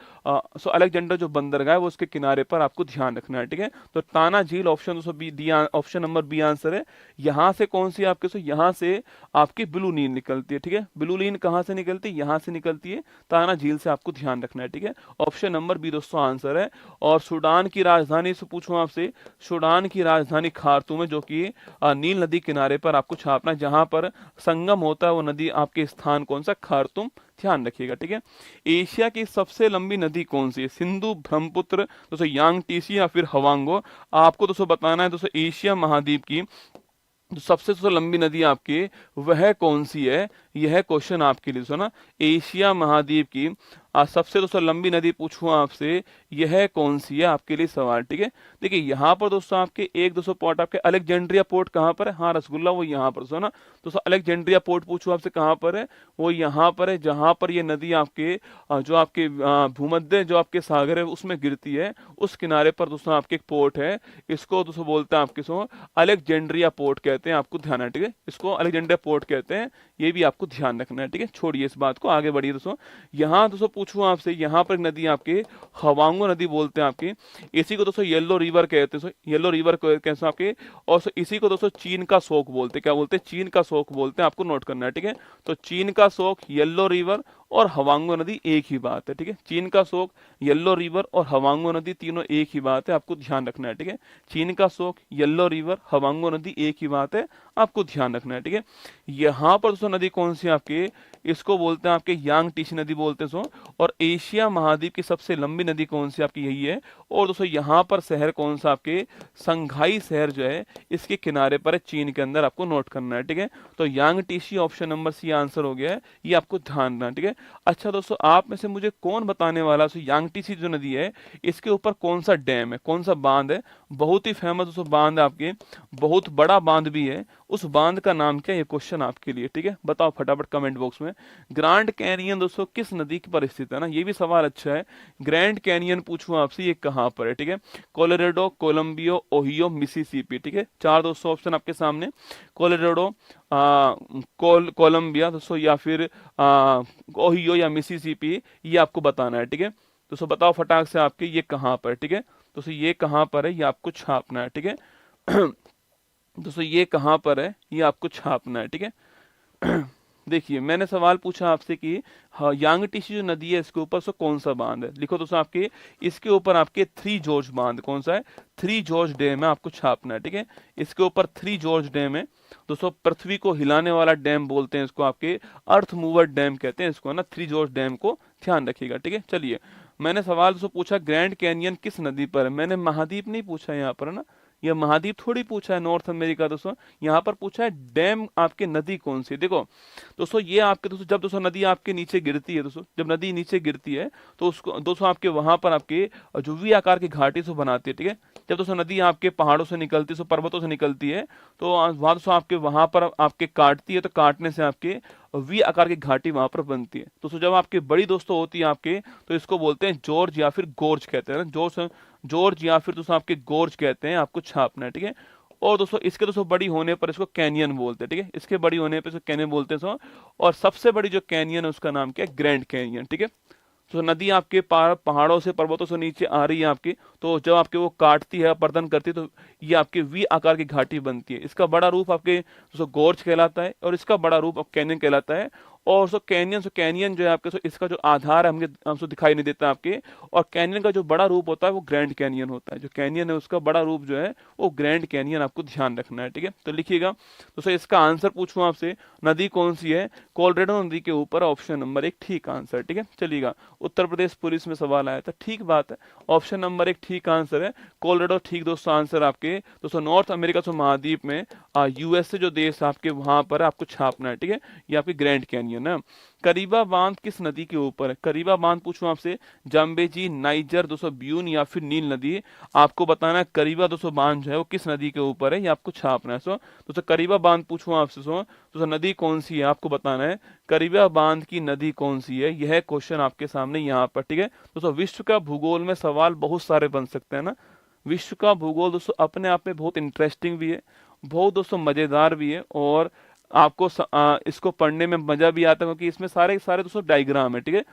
अलेक्जेंडर जो बंदरगाह है वो उसके किनारे पर आपको ध्यान रखना है, ठीक है। तो ताना झील ऑप्शन दोस्तों B, option number B answer है। यहाँ से कौन सी आपके यहाँ से आपकी ब्लू नील निकलती है, ठीक है। ब्लू नील कहाँ से निकलती है? यहाँ से निकलती है, ताना झील से, आपको ध्यान रखना है, ठीक है। ऑप्शन नंबर बी दोस्तों आंसर है। और सूडान की राजधानी से पूछूं आपसे, सूडान की राजधानी खार्तूम है, जो कि नील नदी किनारे पर आपको छापना, जहां पर संगम होता है वो नदी आपके स्थान कौन सा? खार्तूम, ध्यान रखिएगा, ठीक है। एशिया की सबसे लंबी नदी कौन सी है? सिंधु, ब्रह्मपुत्र, दोस्तों यांगटीसी या फिर हवांगो? आपको दोस्तों बताना है दोस्तों एशिया महाद्वीप की जो सबसे दोस्तों लंबी नदी आपकी वह कौन सी है? यह क्वेश्चन आपके लिए सुना। एशिया महाद्वीप की सबसे दोस्तों लंबी नदी पूछूं आपसे, यह कौन सी है? आपके लिए सवाल, ठीक है। देखिए यहाँ पर दोस्तों आपके एक दोस्तों पोर्ट आपके अलेक्जेंड्रिया पोर्ट कहाँ पर है? हाँ रसगुल्ला, वो यहाँ पर सुना दोस्तों। अलेक्जेंड्रिया पोर्ट पूछूं आपसे कहाँ पर है? वो यहाँ पर है, जहाँ पर ये नदी आपके जो आपके भूमध्य जो आपके सागर है उसमें गिरती है, उस किनारे पर दोस्तों आपके एक पोर्ट है, इसको दोस्तों बोलते हैं आपके सो अलेक्जेंड्रिया पोर्ट कहते हैं, आपको ध्यान है, ठीक है। इसको अलेक्जेंड्रिया पोर्ट कहते हैं, ये भी आपको ध्यान रखना है, ठीक है। छोड़िए इस बात को, आगे बढ़िए दोस्तों। यहाँ दोस्तों पूछूं आपसे, यहाँ पर नदी आपके हवांगो नदी बोलते हैं आपके, इसी को दोस्तों येलो रिवर कहते हैं, येलो रिवर कहते हैं आपके। और इसी को दोस्तों चीन का शोक बोलते हैं, क्या बोलते हैं? चीन का शोक बोलते हैं, आपको नोट करना है, ठीक है। तो चीन का शोक, येलो रिवर और हवांगो नदी एक ही बात है, ठीक है। चीन का शोक, येलो रिवर और हवांगो नदी तीनों एक ही बात है, आपको ध्यान रखना है, ठीक है। चीन का शोक, येलो रिवर, हवांगो नदी एक ही बात है, आपको ध्यान रखना है, ठीक है। यहाँ पर दोस्तों नदी कौन सी है आपके? इसको बोलते हैं आपके यांगटीसी नदी बोलते हैं सो। और एशिया महाद्वीप की सबसे लंबी नदी कौन सी आपकी? यही है। और दोस्तों यहाँ पर शहर कौन सा आपके? संघाई शहर जो है इसके किनारे पर है, चीन के अंदर, आपको नोट करना है, ठीक है। तो यांगटीसी ऑप्शन नंबर सी आंसर हो गया है, ये आपको ध्यान रखना, ठीक है। अच्छा दोस्तों, आप में से मुझे कौन बताने वाला है यांगटीसी जो नदी है इसके ऊपर कौन सा डैम है, कौन सा बांध है? बहुत ही फेमस दोस्तों बांध है आपके, बहुत बड़ा बांध भी है, उस बांध का नाम क्या है? ये क्वेश्चन आपके लिए, ठीक है। बताओ फटाफट कमेंट बॉक्स में। ग्रैंड कैनियन दोस्तों किस नदी पर स्थित है ना, ये भी सवाल अच्छा है। ग्रैंड कैनियन पूछूं आपसे, ये कहां पर है, ठीक है। कोलोराडो, कोलंबियो, ओहियो, मिसिसिपी, ठीक है। चार दोस्तों ऑप्शन आपके सामने, कोलोराडो, कोलंबिया दोस्तों, या फिर ओहियो या मिसिसिपी, ये आपको बताना है, ठीक है। दोस्तों बताओ फटाक से आपके ये कहां पर, ठीक है। दोस्तों ये कहां पर है, ये आपको छापना है, ठीक है। दोस्तों ये कहां पर है, ये आपको छापना है, ठीक है। देखिए मैंने सवाल पूछा आपसे कि हाँ, यांगटीसी जो नदी है इसके ऊपर सो कौन सा बांध है? लिखो दोस्तों आपके इसके ऊपर आपके थ्री जॉर्ज बांध कौन सा है? थ्री जॉर्ज डैम है, आपको छापना है, ठीक है। इसके ऊपर थ्री जॉर्ज डैम है दोस्तों, पृथ्वी को हिलाने वाला डैम बोलते हैं इसको, आपके अर्थ मूवर डैम कहते हैं इसको ना, थ्री जॉर्ज डैम को ध्यान रखिएगा, ठीक है। चलिए मैंने सवाल दोस्तों पूछा ग्रैंड कैनियन किस नदी पर है, मैंने महाद्वीप नहीं पूछा यहाँ पर ना, यह महाद्वीप थोड़ी पूछा है नॉर्थ अमेरिका दोस्तों, यहाँ पर पूछा है डैम आपके नदी कौन सी। देखो दोस्तों ये आपके दोस्तों जब दोस्तों नदी आपके नीचे गिरती है दोस्तों, जब नदी नीचे गिरती है तो उसको दोस्तों आपके वहां पर आपके जो वी आकार की घाटी से बनाती है, ठीक है। जब दोस्तों नदी आपके पहाड़ों से निकलती है, पर्वतों से निकलती है, तो वहां दोस्तों आपके वहां पर आपके काटती है, तो काटने से आपके वी आकार की घाटी वहां पर बनती है। दोस्तों जब आपके बड़ी दोस्तों होती है आपके, तो इसको बोलते हैं जॉर्ज या फिर गोर्ज कहते हैं ना, जॉर्ज या फिर दोस्तों आपके गोर्ज कहते हैं, आपको छापना है, ठीक है। और दोस्तों इसके दोस्तों बड़ी होने पर इसको कैनियन बोलते हैं, ठीक है। इसके बड़ी होने पर इसको कैनियन बोलते हैं। और सबसे बड़ी जो कैनियन है उसका नाम क्या है? ग्रैंड कैनियन, ठीक है। तो नदी आपके पहाड़ों से पर्वतों से नीचे आ रही है आपकी, तो जब आपके वो काटती है, अपर्दन करती है, तो ये आपके वी आकार की घाटी बनती है। इसका बड़ा रूप आपके दोस्तों गोर्ज कहलाता है और इसका बड़ा रूप कैनियन कहलाता है। और सो कैनियन जो है आपके, इसका जो आधार है हमको दिखाई नहीं देता आपके, और कैनियन का जो बड़ा रूप होता है वो ग्रैंड कैनियन होता है। जो कैनियन है उसका बड़ा रूप जो है वो ग्रैंड कैनियन, आपको ध्यान रखना है, ठीक है। तो लिखिएगा दोस्तों, इसका आंसर पूछूं आपसे, नदी कौन सी है? कोलोराडो नदी के ऊपर, ऑप्शन नंबर 1 ठीक आंसर, ठीक है। चलिएगा, उत्तर प्रदेश पुलिस में सवाल आया था, ठीक बात है, ऑप्शन नंबर 1 ठीक आंसर है, कोलोराडो ठीक दोस्तों आंसर आपके। दोस्तों नॉर्थ अमेरिका से महाद्वीप में यूएसए जो देश आपके वहां पर आपको छापना है, ठीक है। ये आपकी ग्रैंड कैनियन है। करीबा बांध किस नदी के ऊपर है? करीबा बांध पूछूं आपसे, जाम्बेजी, नाइजर, दोस्तों ब्यून या फिर नील नदी, आपको बताना है करीबा दोस्तों बांध जो है वो किस नदी के ऊपर है, ये आपको छापना है। सो दोस्तों करीबा बांध पूछूं आपसे, सो दोस्तों नदी कौन सी है आपको बताना है, करीबा बांध की नदी कौन सी है, यह क्वेश्चन आपके सामने यहाँ पर, ठीक है। दोस्तों विश्व का भूगोल में सवाल बहुत सारे बन सकते हैं ना, विश्व का भूगोल दोस्तों अपने आप में बहुत इंटरेस्टिंग भी है, बहुत दोस्तों मजेदार भी है, और आपको इसको पढ़ने में मजा भी आता है, क्योंकि इसमें सारे सारे दोस्तों डायग्राम है, ठीक है।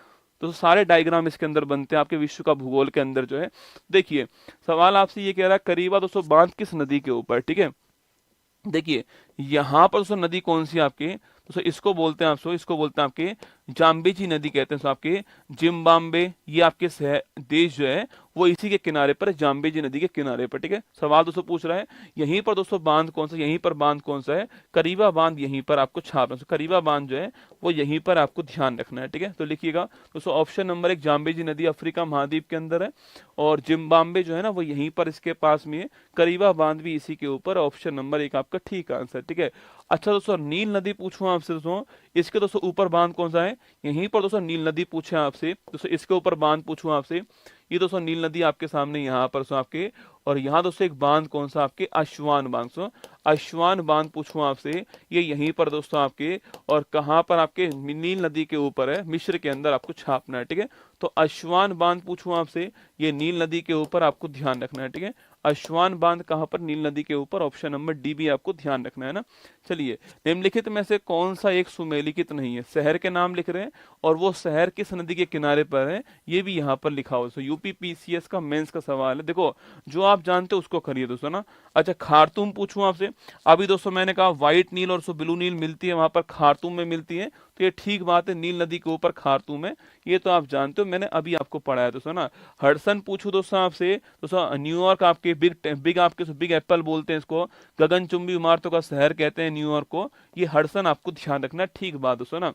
तो सारे डायग्राम इसके अंदर बनते हैं आपके विश्व का भूगोल के अंदर जो है। देखिए सवाल आपसे ये कह रहा है करीबा दोस्तों बांध किस नदी के ऊपर, ठीक है। देखिए यहाँ पर दोस्तों नदी कौन सी आपके, दोस्तों इसको बोलते हैं आपको, इसको बोलते हैं आपके जाम्बेजी नदी कहते हैं आपके। जिम्बाब्वे ये आपके देश जो है वो इसी के किनारे पर, जाम्बेजी नदी के किनारे पर, ठीक है। सवाल दोस्तों पूछ रहा है यहीं पर दोस्तों बांध कौन सा, यहीं पर बांध कौन सा है, करीबा बांध यहीं पर आपको छापना है। करीबा बांध जो है वो यहीं पर आपको ध्यान रखना है, ठीक है। तो लिखिएगा दोस्तों ऑप्शन नंबर 1 जाम्बेजी नदी अफ्रीका महाद्वीप के अंदर है, और जिम्बाब्वे जो है ना वो यहीं पर इसके पास में है, करीबा बांध भी इसी के ऊपर, ऑप्शन नंबर 1 आपका ठीक आंसर, ठीक है। अच्छा दोस्तों नील नदी पूछूं आपसे, दोस्तों इसके दोस्तों ऊपर बांध कौन सा है, यहीं पर दोस्तों नील नदी पूछे आपसे, दोस्तों इसके ऊपर बांध पूछूं आपसे, ये दोस्तों नील नदी आपके सामने यहाँ पर सो आपके, और यहाँ दोस्तों एक बांध कौन सा आपके, अश्वान बांध। सो अश्वान बांध पूछूं आपसे, ये यहीं पर दोस्तों आपके, और कहाँ पर आपके, नील नदी के ऊपर है, मिस्र के अंदर आपको छापना है, ठीक है। तो अश्वान बांध पूछूं आपसे, ये नील नदी के ऊपर आपको ध्यान रखना है, ठीक है। अश्वान बांध कहाँ पर, नील नदी के ऊपर, ऑप्शन नंबर डी भी आपको ध्यान रखना है ना। चलिए, निम्नलिखित में से कौन सा एक सुमेलिखित नहीं है? शहर के नाम लिख रहे हैं और वो शहर किस नदी के किनारे पर है, ये भी यहाँ पर लिखा हो। यूपी पीसीएस का मेंस का सवाल है, देखो जो आप जानते हो उसको करिए दोस्तों ना। अच्छा खारतूम पूछूं आपसे, अभी दोस्तों मैंने कहा व्हाइट नील और ब्लू नील मिलती है वहां पर, खारतूम में मिलती है, तो ये ठीक बात है, नील नदी के ऊपर खारतूम है, ये तो आप जानते हो, मैंने अभी आपको पढ़ाया दोस्तों ना। हडसन पूछूं दोस्तों आपसे, दोस्तों न्यूयॉर्क आपके बिग एप्पल बोलते हैं इसको, गगनचुंबी इमारतों का शहर कहते हैं न्यूयॉर्क को, ये हडसन आपको ध्यान रखना, ठीक बात दोस्तों ना।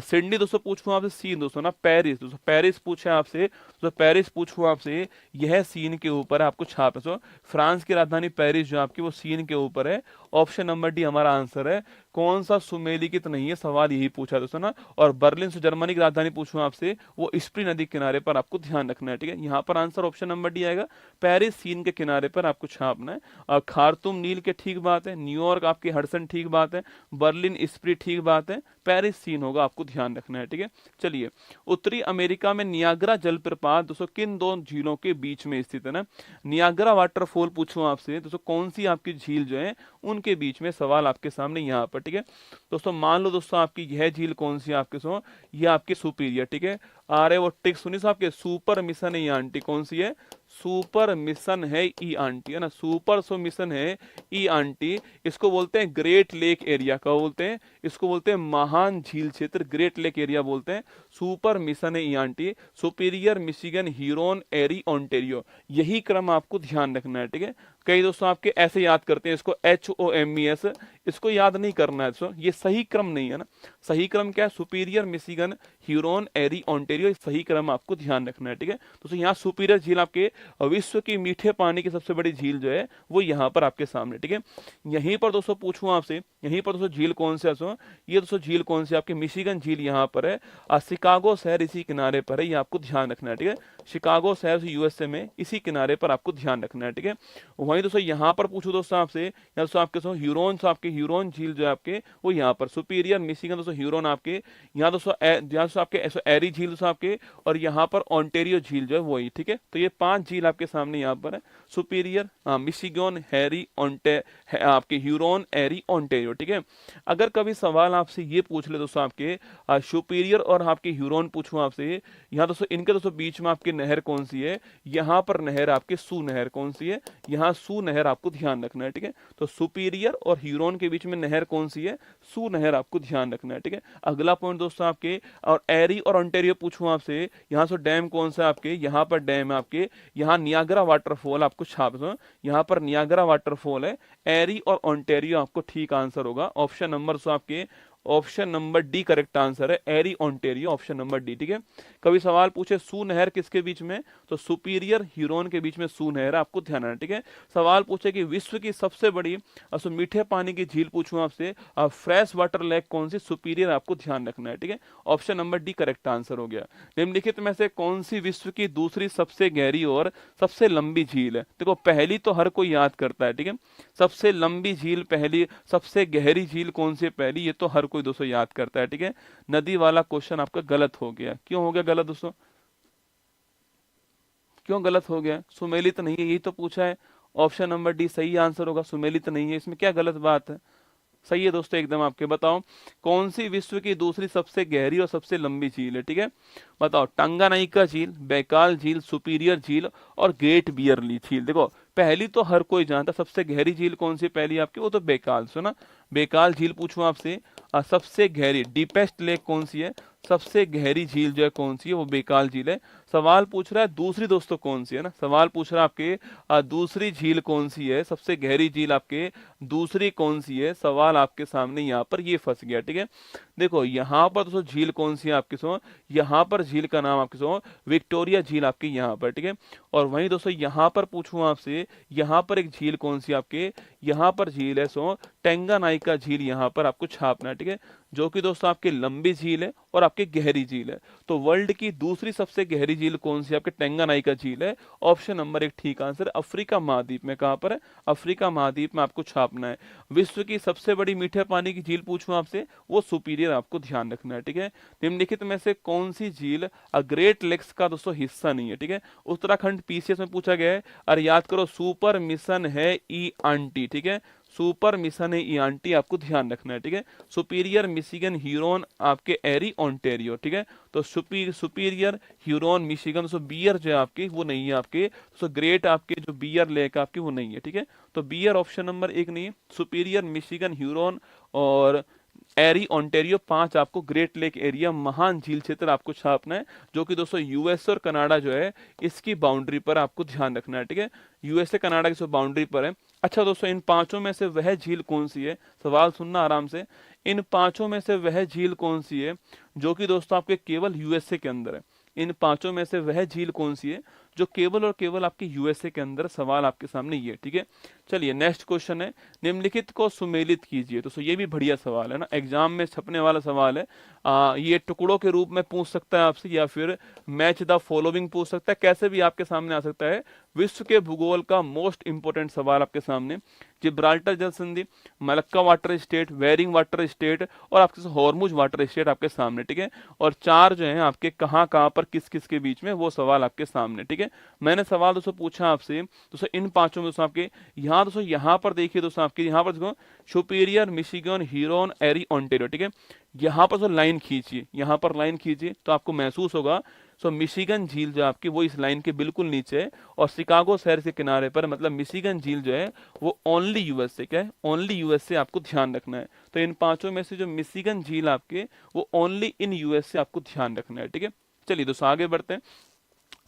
सिडनी दोस्तों पूछूं आपसे, सीन दोस्तों ना, पेरिस दोस्तों, पेरिस पूछे आपसे, तो पेरिस पूछूं आपसे, यह सीन के ऊपर है, आपको छाप है। फ्रांस की राजधानी पेरिस जो आपकी वो सीन के ऊपर है, ऑप्शन नंबर डी हमारा आंसर है। कौन सा सुमेलिखित नहीं है, सवाल यही पूछा दोस्तों ना। और बर्लिन से जर्मनी की राजधानी पूछूं आपसे, वो स्प्री नदी के किनारे पर, आपको ध्यान रखना है, ठीक है। यहाँ पर आंसर ऑप्शन नंबर डी आएगा, पेरिस सीन के किनारे पर आपको छापना है। और खारतूम नील के ठीक बात है, न्यूयॉर्क आपकी हडसन ठीक बात है, बर्लिन स्प्री ठीक बात है, पेरिस सीन होगा, आपको ध्यान रखना है, ठीक है। चलिए, उत्तरी अमेरिका में नियाग्रा जलप्रपात दोस्तों किन दो झीलों के बीच में स्थित है ना। नियाग्रा वाटरफॉल पूछूं आपसे, दोस्तों कौन सी आपकी झील जो है उनके बीच में, सवाल आपके सामने यहाँ पर, ठीक है। दोस्तों मान लो दोस्तों आपकी यह झील कौन सी है आपके सो, ये आपकी सुपीरियर, ठीक है। आ रहे वो टिक सुनी साहब के, सुपर मिशन है ये आंटी, कौन सी है, सुपर मिशन है ई आंटी, है ना, सुपर सो मिशन है ई आंटी, इसको बोलते हैं ग्रेट लेक एरिया, क्या बोलते हैं इसको, बोलते हैं महान झील क्षेत्र, ग्रेट लेक एरिया बोलते हैं, सुपर मिशन है ई आंटी, सुपीरियर, मिशिगन, ह्यूरोन, एरी, ओंटेरियो, यही क्रम आपको ध्यान रखना है, ठीक है। कई दोस्तों आपके ऐसे याद करते हैं इसको, HOMES, इसको याद नहीं करना है दोस्तों, ये सही क्रम नहीं है ना। सही क्रम क्या है, सुपीरियर, मिशिगन, ह्यूरोन, एरी, ओंटेरियो, सही क्रम आपको ध्यान रखना है, ठीक है। दोस्तों यहाँ सुपीरियर झील आपके विश्व की मीठे पानी की सबसे बड़ी झील जो है वो यहाँ पर आपके सामने, ठीक है। यहीं पर दोस्तों पूछूं आपसे, यहीं पर दोस्तों झील कौन सी है, ये दोस्तों झील कौन सी आपके, मिशिगन झील यहाँ पर है, शिकागो शहर इसी किनारे पर है, ये आपको ध्यान रखना है, ठीक है। शिकागो शहर से यूएसए में इसी किनारे पर आपको ध्यान रखना है, ठीक है। वहीं दोस्तों यहाँ पर पूछो दोस्तों आपसे, या दोस्तों आपके ह्यूरोन झील जो है आपके वो यहाँ पर सुपीरियर मिशिगन दोस्तों ह्यूरोन आपके यहाँ दोस्तों आपके एरी झील दोस्तों आपके, और यहाँ पर ऑन्टेरियो झील जो है वही, ठीक है। तो ये 5 झील आपके सामने यहाँ पर है, सुपीरियर, मिशिगन, आपके ह्यूरोन, एरी, ऑन्टेरियो, ठीक है। अगर कभी सवाल आपसे ये पूछ ले दोस्तों आपके सुपीरियर और आपके ह्यूरोन पूछूं आपसे, यहाँ दोस्तों इनके दोस्तों बीच में आपकी नहर कौन सी है, यहाँ पर नहर आपके सू नहर कौन सी है, यहाँ सू नहर आपको ध्यान रखना है, ठीक है। तो सुपीरियर और ह्यूरोन के बीच में नहर कौन सी है, सू नहर आपको ध्यान रखना है, ठीक है। अगला पॉइंट दोस्तों आपके, और एरी और ऑन्टेरियो पूछूं आपसे, यहाँ से डैम कौन सा है आपके, यहाँ पर डैम है आपके, यहाँ नियाग्रा वाटरफॉल आपको छाप दो, यहाँ पर नियाग्रा वाटरफॉल है। एरी और ऑन्टेरियो आपको ठीक आंसर होगा, ऑप्शन नंबर आपके option number D correct answer है, एरी ऑन्टेरियो, ऑप्शन नंबर डी, ठीक है। कभी सवाल पूछे सू नहर किसके बीच में, तो सुपीरियर ह्यूरोन के बीच में सू नहर है, आपको ध्यान रखना, ठीक है। सवाल पूछे कि विश्व की सबसे बड़ी मीठे पानी की झील पूछूं आपसे, फ्रेश वाटर लेक कौन सी, सुपीरियर, आपको ध्यान रखना है, ठीक है। Option number D correct answer हो गया। निम्नलिखित में से कौन सी विश्व की दूसरी सबसे गहरी और सबसे लंबी झील है, देखो पहली तो हर कोई याद करता है, ठीक है। सबसे लंबी झील पहली, सबसे गहरी झील कौन सी है पहली, ये तो हर कोई दोस्तों याद करता है, ठीक है। नदी वाला क्वेश्चन आपका गलत हो गया, क्यों हो गया गलत दोस्तों, क्यों गलत हो गया, सुमेलित नहीं है, यही तो पूछा है। ऑप्शन नंबर डी सही आंसर होगा, सुमेलित नहीं है, इसमें क्या गलत बात है, सही है दोस्तों एकदम। आपके बताओ कौन सी विश्व की दूसरी सबसे गहरी और सबसे लंबी झील है, ठीक है। बताओ टंगानाइका झील, बैकाल झील, सुपीरियर झील और ग्रेट बियरली झील। देखो पहली तो हर कोई जानता, सबसे गहरी झील कौन सी पहली आपकी, वो तो बैकाल, सुना बैकाल झील पूछूं आपसे, सबसे गहरी डीपेस्ट लेक कौन सी है, सबसे गहरी झील जो है कौन सी है, वो बैकाल झील है। सवाल पूछ रहा है दूसरी दोस्तों कौन सी है ना, सवाल पूछ रहा है आपके दूसरी झील कौन सी है, सबसे गहरी झील आपके दूसरी कौन सी है, सवाल आपके सामने यहाँ पर ये फंस गया, ठीक है। देखो यहाँ पर दोस्तों झील कौन सी है आपकी सो, यहाँ पर झील का नाम आपकी सो विक्टोरिया झील आपकी यहाँ पर, ठीक है। और वहीं दोस्तों यहाँ पर पूछूं आपसे, यहाँ पर एक झील कौन सी आपके, यहाँ पर झील है सो टेंगानाइका झील, यहाँ पर आपको छापना है, ठीक है, जो कि दोस्तों आपकी लंबी झील है और आपकी गहरी झील है। तो वर्ल्ड की दूसरी सबसे गहरी झील कौन सी, आपके टेंगानाइका झील है, ऑप्शन नंबर 1 ठीक आंसर। अफ्रीका महाद्वीप में, कहां पर है, अफ्रीका महाद्वीप में आपको छापना है। विश्व की सबसे बड़ी मीठे पानी की झील पूछूं आपसे, वो सुपीरियर, आपको ध्यान रखना है, ठीक है। निम्नलिखित में से कौन सी झील ग्रेट लेक्स का दोस्तों हिस्सा नहीं है, ठीक है। उत्तराखंड पीसीएस में पूछा गया है, और याद करो सुपर मिशन है ई आंटी, ठीक है, सुपर मिशन है ई आंटी, आपको ध्यान रखना है, ठीक है। सुपीरियर मिशिगन ह्यूरोन आपके एरी ऑन्टेरियो, ठीक है। तो सुपीरियर ह्यूरोन मिशिगन, सो बियर जो है आपकी वो नहीं है आपके, सो ग्रेट आपके जो बियर लेक आपकी वो नहीं है, ठीक है। तो बियर ऑप्शन नंबर 1 नहीं है, सुपीरियर मिशिगन ह्यूरोन और एरी ऑन्टेरियो 5 आपको ग्रेट लेक एरिया महान झील क्षेत्र आपको छापना है, जो कि दोस्तों यूएसए और कनाडा जो है इसकी बाउंड्री पर आपको ध्यान रखना है, ठीक है। यूएसए कनाडा की बाउंड्री पर है। अच्छा दोस्तों इन 5 में से वह झील कौन सी है, सवाल सुनना आराम से, इन 5 में से वह झील कौन सी है जो कि दोस्तों आपके केवल यूएसए के अंदर है, इन 5 में से वह झील कौन सी है जो केवल और केवल आपके यूएसए के अंदर, सवाल आपके सामने ये, ठीक है। चलिए नेक्स्ट क्वेश्चन है, निम्नलिखित को सुमेलित कीजिए। तो ये भी बढ़िया सवाल है ना, एग्जाम में छपने वाला सवाल है। ये टुकड़ों के रूप में पूछ सकता है आपसे, या फिर मैच द फॉलोइंग पूछ सकता है, कैसे भी आपके सामने आ सकता है। विश्व के भूगोल का मोस्ट इंपोर्टेंट सवाल आपके सामने, जिब्राल्टर जल संधि, Malacca water strait, Bering water strait और आपके हॉर्मुज वाटर स्टेट आपके सामने, ठीक है। और 4 जो है आपके कहाँ पर किस किस के बीच में, वो सवाल आपके सामने, ठीक है। मैंने सवाल दोस्तों पूछा आपसे, दोस्तों इन 5 में दोस्तों आपके यहाँ दोस्तों यहाँ पर देखिए दोस्तों आपके यहाँ पर देखो सुपीरियर मिशिगन ह्यूरोन एरी ऑन्टेरियो, ठीक है। यहाँ पर दोस्तों लाइन खींचिए, यहाँ पर लाइन खींचिए तो आपको महसूस होगा सो मिशिगन झील जो आपकी वो इस लाइन के बिल्कुल नीचे है, और शिकागो शहर के किनारे पर, मतलब मिशिगन झील जो है वो ओनली यूएसए, क्या है, ओनली यूएसए आपको ध्यान रखना है। तो इन 5 में से जो मिशिगन झील आपके वो ओनली इन यूएसए आपको ध्यान रखना है, ठीक है। चलिए दोस्तों आगे बढ़ते हैं।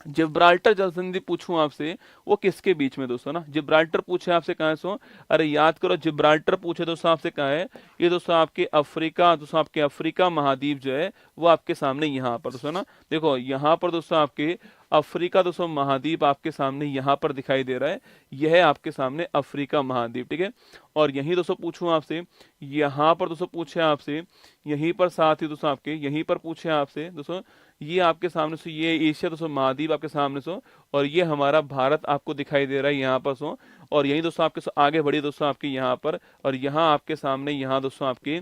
जिब्राल्टर जल संधि पूछूं आपसे, वो किसके बीच में दोस्तों ना, जिब्राल्टर पूछे आपसे कहाँ है सो, अरे याद करो जिब्राल्टर पूछे दोस्तों आपसे कहाँ है, ये दोस्तों आपके अफ्रीका, दोस्तों आपके अफ्रीका महाद्वीप जो है वो आपके सामने यहाँ पर दोस्तों ना, देखो यहाँ पर दोस्तों आपके अफ्रीका दोस्तों महाद्वीप आपके सामने यहाँ पर दिखाई दे रहा है, यह है आपके सामने अफ्रीका महाद्वीप, ठीक है। और यहीं दोस्तों पूछूं आपसे, यहाँ पर दोस्तों पूछे आपसे, यहीं पर साथ ही दोस्तों आपके यहीं पर पूछे आपसे दोस्तों, ये आपके सामने सो ये एशिया दोस्तों महाद्वीप आपके सामने सो, और ये हमारा भारत आपको दिखाई दे रहा है यहाँ पर सो, और यही दोस्तों आपके आगे बढ़ी दोस्तों आपके यहाँ पर, और यहाँ आपके सामने यहाँ दोस्तों आपके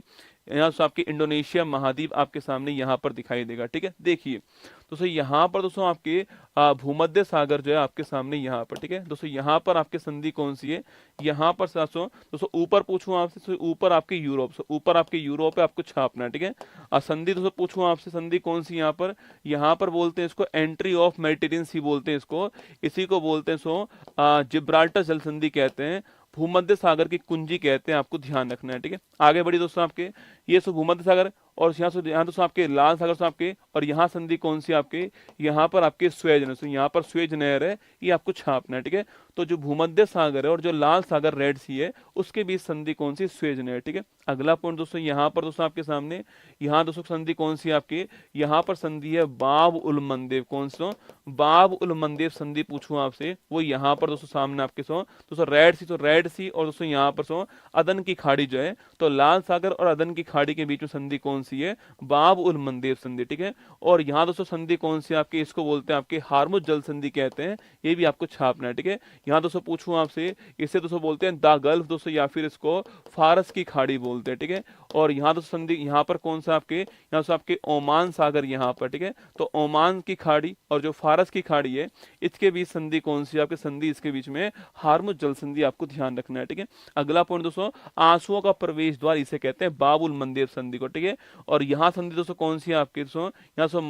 यहाँ दोस्तों आपके इंडोनेशिया महाद्वीप आपके सामने यहाँ पर दिखाई देगा, ठीक है। देखिए दोस्तों यहाँ पर दोस्तों आपके भूमध्य सागर जो है आपके सामने यहाँ पर, ठीक है दोस्तों। यहाँ पर आपके संधि कौन सी है, यहाँ पर दोस्तों ऊपर पूछूं आपसे, तो ऊपर आपके यूरोप, ऊपर आपके यूरोप है, आपको छापना है, ठीक है। संधि दोस्तों पूछूं आपसे, संधि कौन सी यहाँ पर बोलते हैं इसको एंट्री ऑफ मेडिटेरियन सी बोलते हैं इसको, इसी को बोलते हैं जिब्राल्टर जल संधि कहते हैं, भूमध्य सागर की कुंजी कहते हैं, आपको ध्यान रखना है, ठीक है। आगे बढ़ी दोस्तों आपके ये भूमध्य सागर, और यहाँ दोस्तों आपके लाल सागर से आपके, और यहाँ संधि कौन सी आपके, यहाँ पर आपके स्वेज नहर, यहाँ पर स्वेज नहर है, ये आपको छापना है, ठीक है। तो जो भूमध्य सागर है और जो लाल सागर रेड सी है उसके बीच संधि कौन सी, स्वेज नहर, ठीक है। अगला पॉइंट दोस्तों यहाँ पर दोस्तों आपके सामने, यहाँ दोस्तों संधि कौन सी आपके, यहाँ पर संधि है बाब उल मंदेब, कौन सा, बाब उल मंदेब संधि पूछूं आपसे, वो यहाँ पर दोस्तों सामने आपके दोस्तों रेड सी, तो रेड सी, और दोस्तों यहाँ पर अदन की खाड़ी जो है, तो लाल सागर और अदन की खाड़ी के बीच में संधि कौन सी है, बाब उल मंदेब संधि, ठीक है। और यहाँ दोस्तों संधि कौन सी आपके, इसको बोलते हैं आपके हार्मुज जल संधि कहते हैं, ये भी आपको छापना है, ठीक है। यहाँ दोस्तों पूछूं आपसे, इसे दोस्तों बोलते हैं द गल्फ दोस्तों, या फिर इसको फारस की खाड़ी बोलते हैं, ठीक है। और यहाँ दोस्तों संधि यहाँ पर कौन सा आपके, यहाँ से आपके ओमान सागर यहाँ पर, ठीक है। तो ओमान की खाड़ी और जो फारस की खाड़ी है इसके बीच संधि कौन सी आपके, संधि इसके बीच में हार्मुज जल संधि, आपको ध्यान रखना है, ठीक है। अगला पॉइंट दोस्तों आंसुओं का प्रवेश द्वार, इसे कहते हैं बाबुल मंदेब संधि को, ठीक है। और यहाँ संधि दोस्तों कौन सी आपके, यहाँ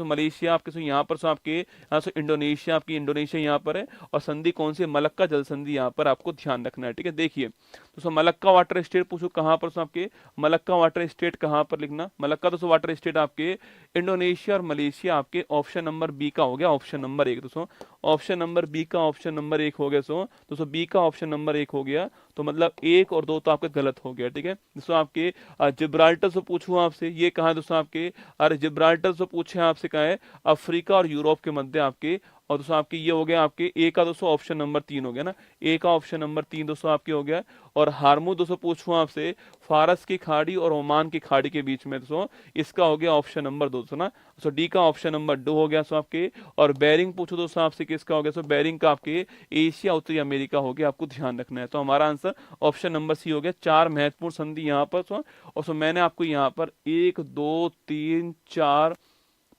मलेशिया आपके यहाँ पर आपके, यहाँ से इंडोनेशिया आपकी, इंडोनेशिया यहाँ पर है, और संधि कौन सी, मलक्का जल संधि यहाँ पर आपको ध्यान रखना है, ठीक है। देखिए दोस्तों मलक्का वाटर स्टेट पूछो कहाँ पर आपके, मलक्का वाटर स्टेट कहाँ पर लिखना, मलक्का दोस्तों वाटर स्टेट आपके इंडोनेशिया और मलेशिया, आपके ऑप्शन नंबर बी का हो गया, ऑप्शन नंबर 1 दोस्तों, ऑप्शन नंबर बी का ऑप्शन नंबर 1 हो गया दोस्तों बी का ऑप्शन नंबर 1 हो गया, तो मतलब 1 और 2 तो आपका गलत हो गया, ठीक है दोस्तों। आपके जिब्राल्टर से पूछूं आपसे, ये कहाँ है दोस्तों आपके, अरे जिब्राल्टर से पूछे आपसे कहाँ है, अफ्रीका और यूरोप के मध्य आपके, और दोस्तों आपके ये हो गया आपके ए का दोस्तों ऑप्शन नंबर 3 हो गया ना, ए का ऑप्शन नंबर 3 दोस्तों आपके हो गया। और हार्मू दोस्तों पूछूं आपसे, फारस की खाड़ी और ओमान की खाड़ी के बीच में दोस्तों, इसका हो गया ऑप्शन नंबर 2 दोस्तों ना, सो डी का ऑप्शन नंबर 2 हो गया दोस्तों आपके। और बेरिंग पूछो दोस्तों आपसे, किसका हो गया, सो बेरिंग का आपके एशिया उत्तरी अमेरिका हो गया, आपको ध्यान रखना है। तो हमारा आंसर ऑप्शन नंबर सी हो गया। 4 महत्वपूर्ण संधि यहाँ पर, और मैंने आपको यहाँ पर 1 2 3 4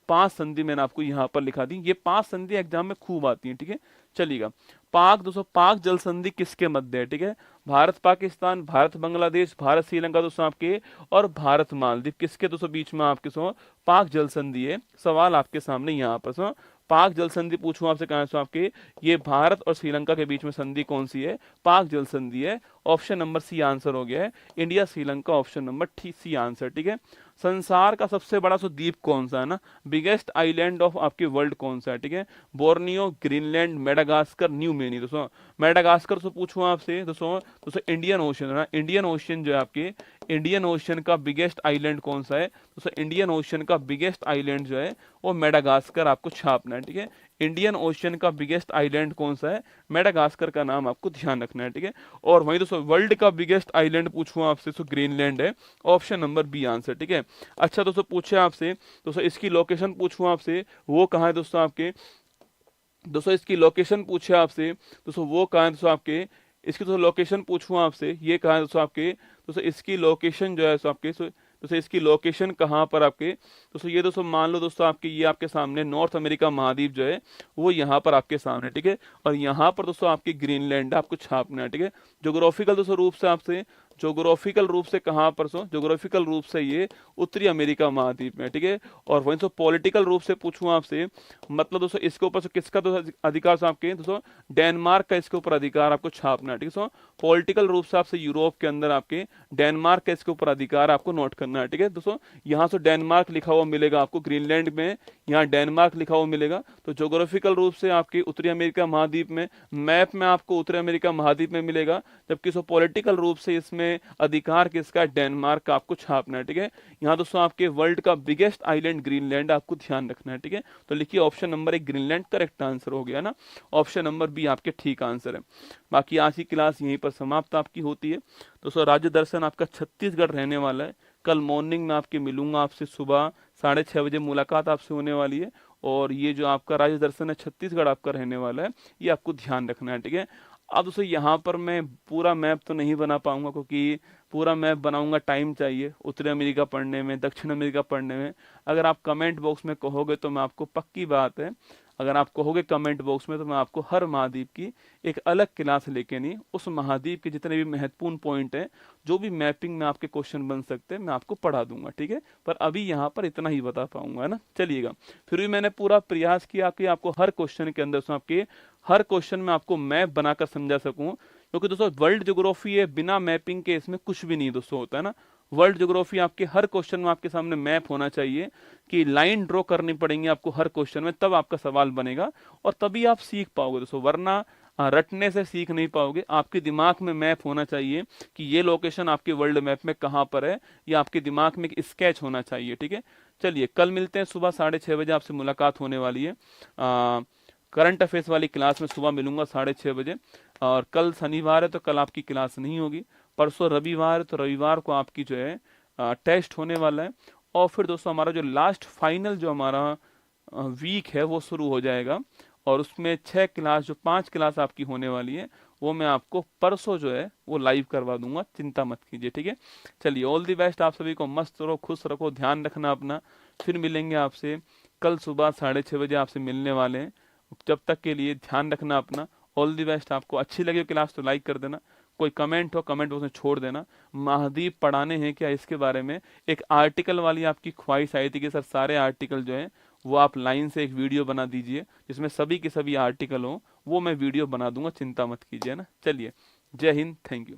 5 संधि मैंने आपको यहाँ पर लिखा दी, ये 5 संधि एग्जाम में खूब आती है, ठीक है। चलिएगा पाक दोस्तों, पाक जल संधि किसके मध्य है, ठीक है, भारत पाकिस्तान, भारत बांग्लादेश, भारत श्रीलंका दोस्तों आपके, और भारत मालदीव, किसके दोस्तों बीच में आपके पाक जल संधि है। सवाल आपके सामने यहाँ पर पाक जल संधि पूछूं आपसे कहां से आपके, ये भारत और श्रीलंका के बीच में संधि कौन सी है, पाक जल संधि है। ऑप्शन नंबर सी आंसर हो गया है, India Sri Lanka, option number C answer, ठीक है। संसार का सबसे बड़ा द्वीप कौन सा है ना, बिगेस्ट आइलैंड ऑफ आपके वर्ल्ड कौन सा है, ठीक है, Borneo, Greenland, Madagascar, New Guinea दोस्तों। मेडागास्कर से पूछूं आपसे दोस्तों इंडियन ओशन है ना, इंडियन ओशन जो है आपके, इंडियन ओशन का बिगेस्ट आइलैंड कौन सा है दोस्तों, इंडियन ओशन का बिगेस्ट आइलैंड जो है वो मेडागास्कर, आपको छापना है, ठीक है। इंडियन ओशन का बिगेस्ट आइलैंड कौन सा है, मेडागास्कर का नाम आपको ध्यान रखना है, ठीक है। और वहीं दोस्तों वर्ल्ड का बिगेस्ट आइलैंड पूछूं आपसे तो ग्रीनलैंड है, ऑप्शन नंबर बी आंसर, ठीक है। अच्छा दोस्तों पूछे आपसे दोस्तों इसकी लोकेशन पूछूं आपसे, वो कहाँ है दोस्तों आपके, दोस्तों इसकी लोकेशन पूछे आपसे दोस्तों वो कहाँ है दोस्तों आपके, इसकी दोस्तों लोकेशन पूछूं आपसे, ये कहाँ है दोस्तों आपके, दोस्तों इसकी लोकेशन जो है दोस्तों आपके, दोस्तों इसकी लोकेशन कहाँ पर आपके, दोस्तों ये दोस्तों मान लो दोस्तों आपके ये आपके सामने नॉर्थ अमेरिका महाद्वीप जो है वो यहाँ पर आपके सामने, ठीक है। और यहाँ पर दोस्तों आपकी ग्रीनलैंड आपको छापना है, ठीक है। ज्योग्राफिकल दोस्तों रूप से आपसे, ज्योग्राफिकल रूप से कहाँ पर ज्योग्राफिकल रूप से ये उत्तरी अमेरिका महाद्वीप में, ठीक है। और वहीं दोस्तों पॉलिटिकल रूप से पूछूं आपसे, मतलब दोस्तों इसके ऊपर किसका दोस्तों अधिकार आपके, दोस्तों डेनमार्क का इसके ऊपर अधिकार आपको छापना है, ठीक है। पॉलिटिकल रूप से आपसे यूरोप के अंदर आपके डेनमार्क का इसके ऊपर अधिकार आपको नोट करना है, ठीक है दोस्तों। यहाँ से डेनमार्क लिखा हुआ मिलेगा आपको, ग्रीनलैंड में यहाँ डेनमार्क लिखा हुआ मिलेगा। तो ज्योग्राफिकल रूप से आपके उत्तरी अमेरिका महाद्वीप में, मैप में आपको उत्तरी अमेरिका महाद्वीप में मिलेगा, जबकि पॉलिटिकल रूप से इसमें इसमें अधिकार किसका है, डेनमार्क का आपको छापना है, ठीक है। यहाँ दोस्तों आपके वर्ल्ड का बिगेस्ट आइलैंड ग्रीनलैंड आपको ध्यान रखना है, ठीक है। तो लिखिए option number 1 Greenland correct answer हो गया ना, ऑप्शन नंबर बी आपके ठीक आंसर है। बाकी आज की क्लास यहीं पर समाप्त आपकी होती है। दोस्तों राज्य दर्शन आपका छत्तीसगढ़ रहने वाला है। कल मॉर्निंग में आपके मिलूंगा आपसे, सुबह 6:30 बजे मुलाकात आपसे होने वाली है। और ये जो आपका राज्य दर्शन है छत्तीसगढ़ आपका रहने वाला है, ये आपको ध्यान रखना है, ठीक है। अब दोस्तों यहाँ पर मैं पूरा मैप तो नहीं बना पाऊंगा, क्योंकि पूरा मैप बनाऊंगा टाइम चाहिए उत्तरी अमेरिका पढ़ने में, दक्षिण अमेरिका पढ़ने में। अगर आप कमेंट बॉक्स में कहोगे तो मैं आपको, पक्की बात है, अगर आप कहोगे कमेंट बॉक्स में तो मैं आपको हर महाद्वीप की एक अलग क्लास लेके नहीं, उस महाद्वीप के जितने भी महत्वपूर्ण पॉइंट हैं, जो भी मैपिंग में आपके क्वेश्चन बन सकते हैं, मैं आपको पढ़ा दूंगा, ठीक है। पर अभी यहाँ पर इतना ही बता पाऊंगा, है ना। चलिएगा, फिर भी मैंने पूरा प्रयास किया कि आपको हर क्वेश्चन के अंदर से आपके हर क्वेश्चन में आपको मैप बनाकर समझा सकूं, क्योंकि दोस्तों वर्ल्ड ज्योग्राफी है, बिना मैपिंग के इसमें कुछ भी नहीं दोस्तों होता है ना। वर्ल्ड ज्योग्राफी आपके हर क्वेश्चन में आपके सामने मैप होना चाहिए, कि लाइन ड्रॉ करनी पड़ेंगी आपको हर क्वेश्चन में, तब आपका सवाल बनेगा और तभी आप सीख पाओगे दोस्तों, वरना रटने से सीख नहीं पाओगे। आपके दिमाग में मैप होना चाहिए कि ये लोकेशन आपके वर्ल्ड मैप में कहाँ पर है, या आपके दिमाग में एक स्केच होना चाहिए, ठीक है। चलिए कल मिलते हैं, सुबह 6:30 बजे आपसे मुलाकात होने वाली है। करंट अफेयर्स वाली क्लास में सुबह मिलूंगा 6:30 बजे। और कल शनिवार है तो कल आपकी क्लास नहीं होगी। परसों रविवार है तो रविवार को आपकी जो है टेस्ट होने वाला है। और फिर दोस्तों हमारा जो लास्ट फाइनल जो हमारा वीक है वो शुरू हो जाएगा, और उसमें 6 क्लास, जो 5 क्लास आपकी होने वाली है, वो मैं आपको परसों जो है वो लाइव करवा दूंगा, चिंता मत कीजिए, ठीक है। चलिए ऑल दी बेस्ट, आप सभी को मस्त रहो, खुश रखो, ध्यान रखना अपना। फिर मिलेंगे आपसे कल सुबह 6:30 बजे आपसे मिलने वाले हैं। जब तक के लिए ध्यान रखना अपना, ऑल दी बेस्ट। आपको अच्छी लगी क्लास तो लाइक कर देना, कोई कमेंट हो कमेंट बॉक्स में छोड़ देना। महाद्वीप पढ़ाने हैं क्या, इसके बारे में एक आर्टिकल वाली आपकी ख्वाहिश आई थी कि सर सारे आर्टिकल जो हैं वो आप लाइन से एक वीडियो बना दीजिए जिसमें सभी के सभी आर्टिकल हो, वो मैं वीडियो बना दूंगा, चिंता मत कीजिए ना। चलिए, जय हिंद, थैंक यू।